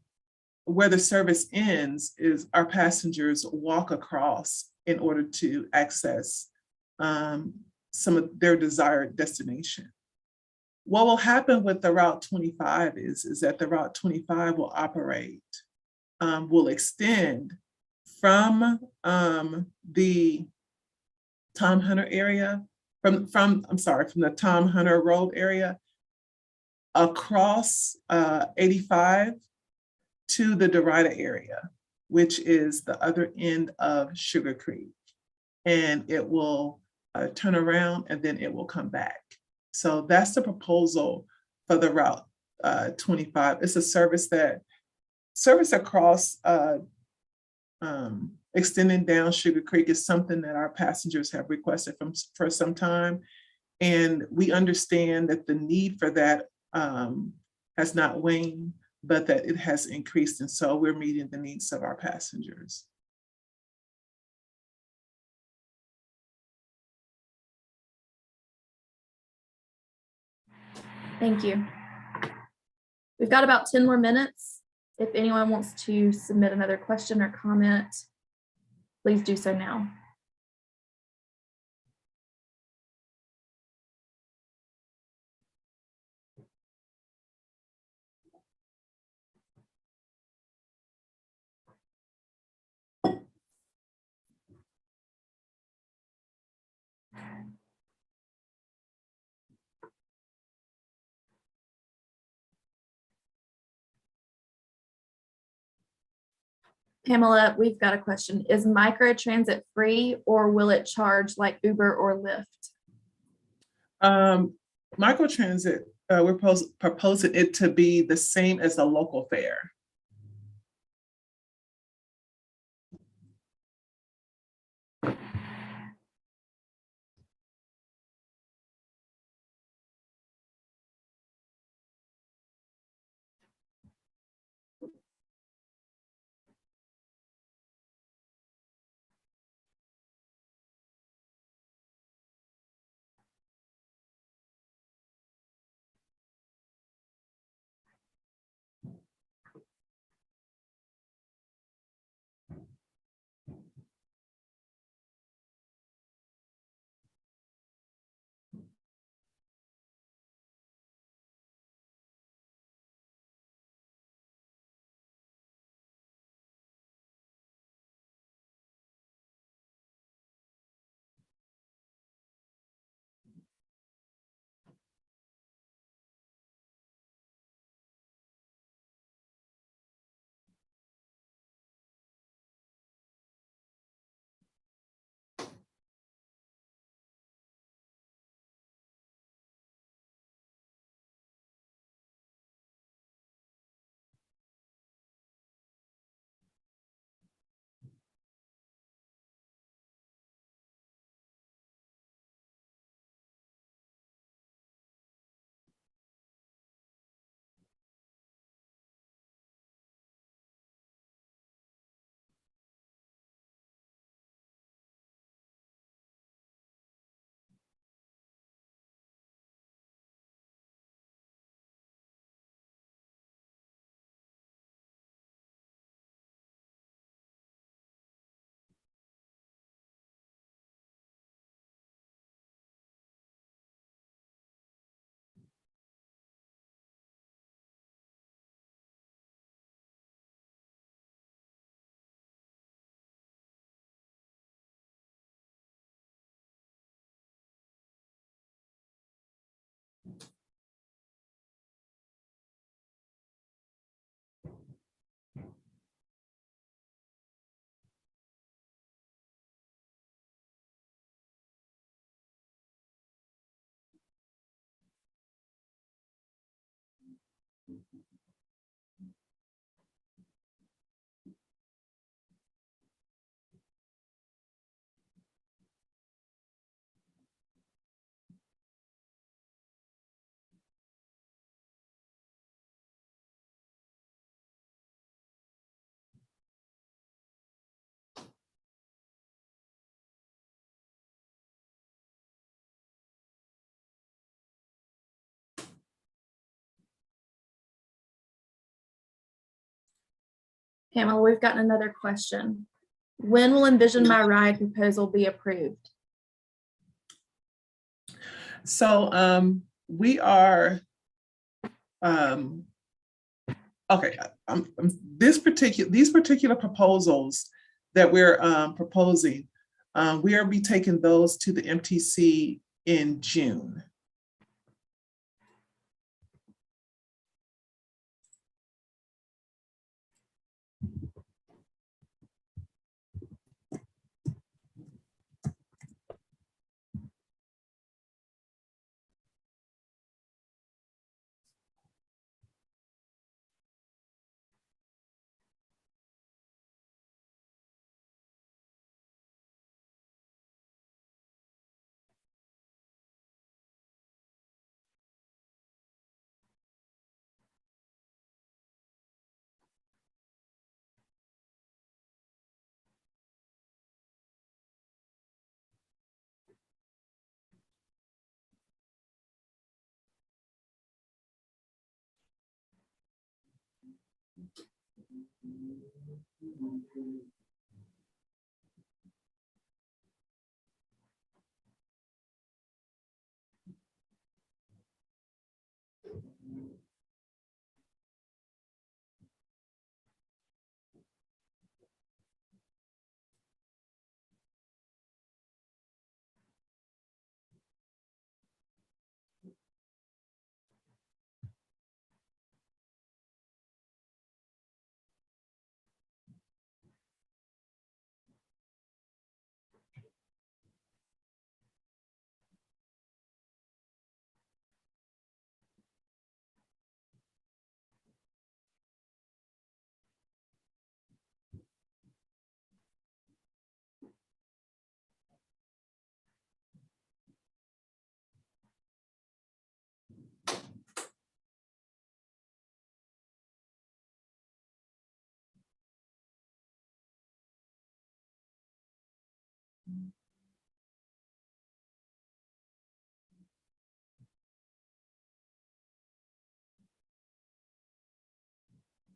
where the service ends is our passengers walk across in order to access some of their desired destination. What will happen with the Route 25 is that the Route 25 will operate, will extend from the Tom Hunter area, from the Tom Hunter Road area across 85 to the Derrida area, which is the other end of Sugar Creek. And it will turn around and then it will come back. So that's the proposal for the Route 25. It's a service across extending down Sugar Creek is something that our passengers have requested for some time. And we understand that the need for that has not waned, but that it has increased. And so we're meeting the needs of our passengers. Thank you. We've got about 10 more minutes. If anyone wants to submit another question or comment, please do so now. Pamela, we've got a question. Is microtransit free or will it charge like Uber or Lyft? Microtransit, we're proposing it to be the same as a local fare. Pamela, we've gotten another question. When will Envision My Ride proposal be approved? So we are, okay, these particular proposals that we're proposing, we are be taking those to the MTC in June.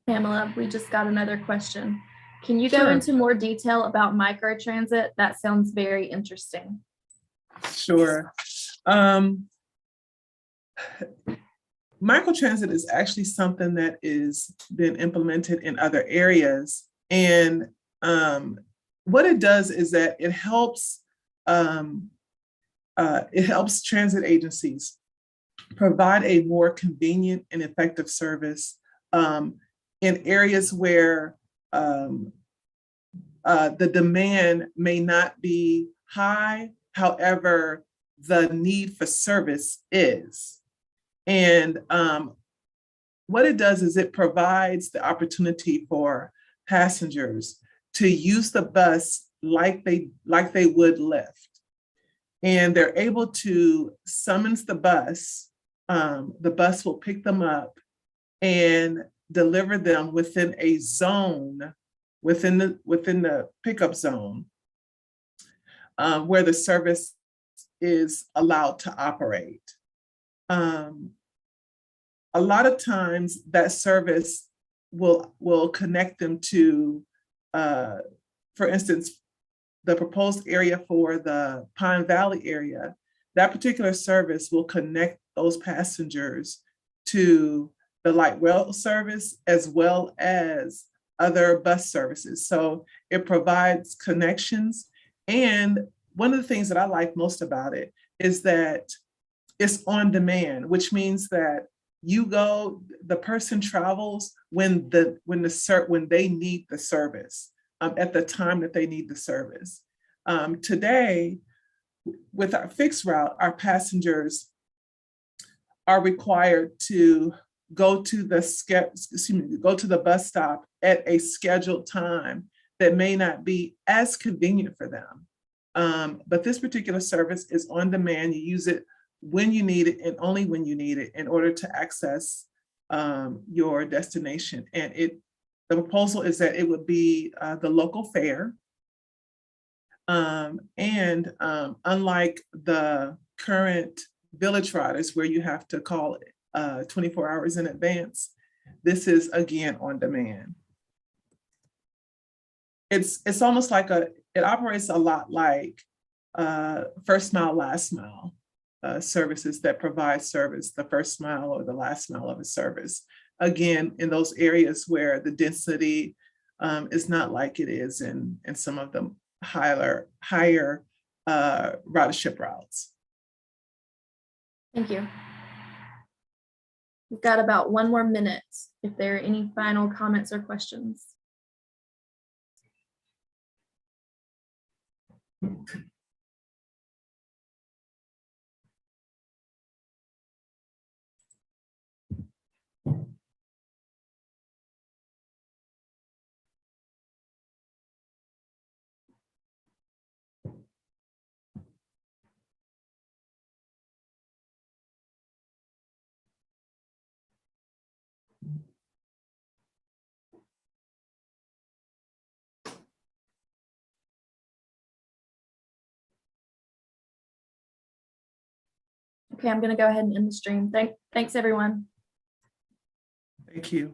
Pamela, we just got another question. Can you go Sure. into more detail about microtransit? That sounds very interesting. Sure. Microtransit is actually something that is been implemented in other areas. And what it does is that it helps transit agencies provide a more convenient and effective service in areas where the demand may not be high, however, the need for service is. And what it does is it provides the opportunity for passengers to use the bus like they would Lyft. And they're able to summons the bus. The bus will pick them up and deliver them within a zone, within the pickup zone, where the service is allowed to operate. A lot of times that service will connect them to, for instance, the proposed area for the Pine Valley area. That particular service will connect those passengers to the light rail service as well as other bus services. So it provides connections. And one of the things that I like most about it is that it's on demand, which means that the person travels when they need the service, at the time that they need the service. Today, with our fixed route, our passengers are required to go to the bus stop at a scheduled time that may not be as convenient for them. But this particular service is on demand. You use it when you need it and only when you need it in order to access your destination. And the proposal is that it would be the local fare. And unlike the current village riders where you have to call it 24 hours in advance, this is again on demand. it's almost like it operates a lot like first mile, last mile services that provide service, the first mile or the last mile of a service. Again, in those areas where the density is not like it is in some of the higher ridership routes. Thank you. We've got about 1 more minute if there are any final comments or questions. Okay, I'm going to go ahead and end the stream. Thanks, everyone. Thank you.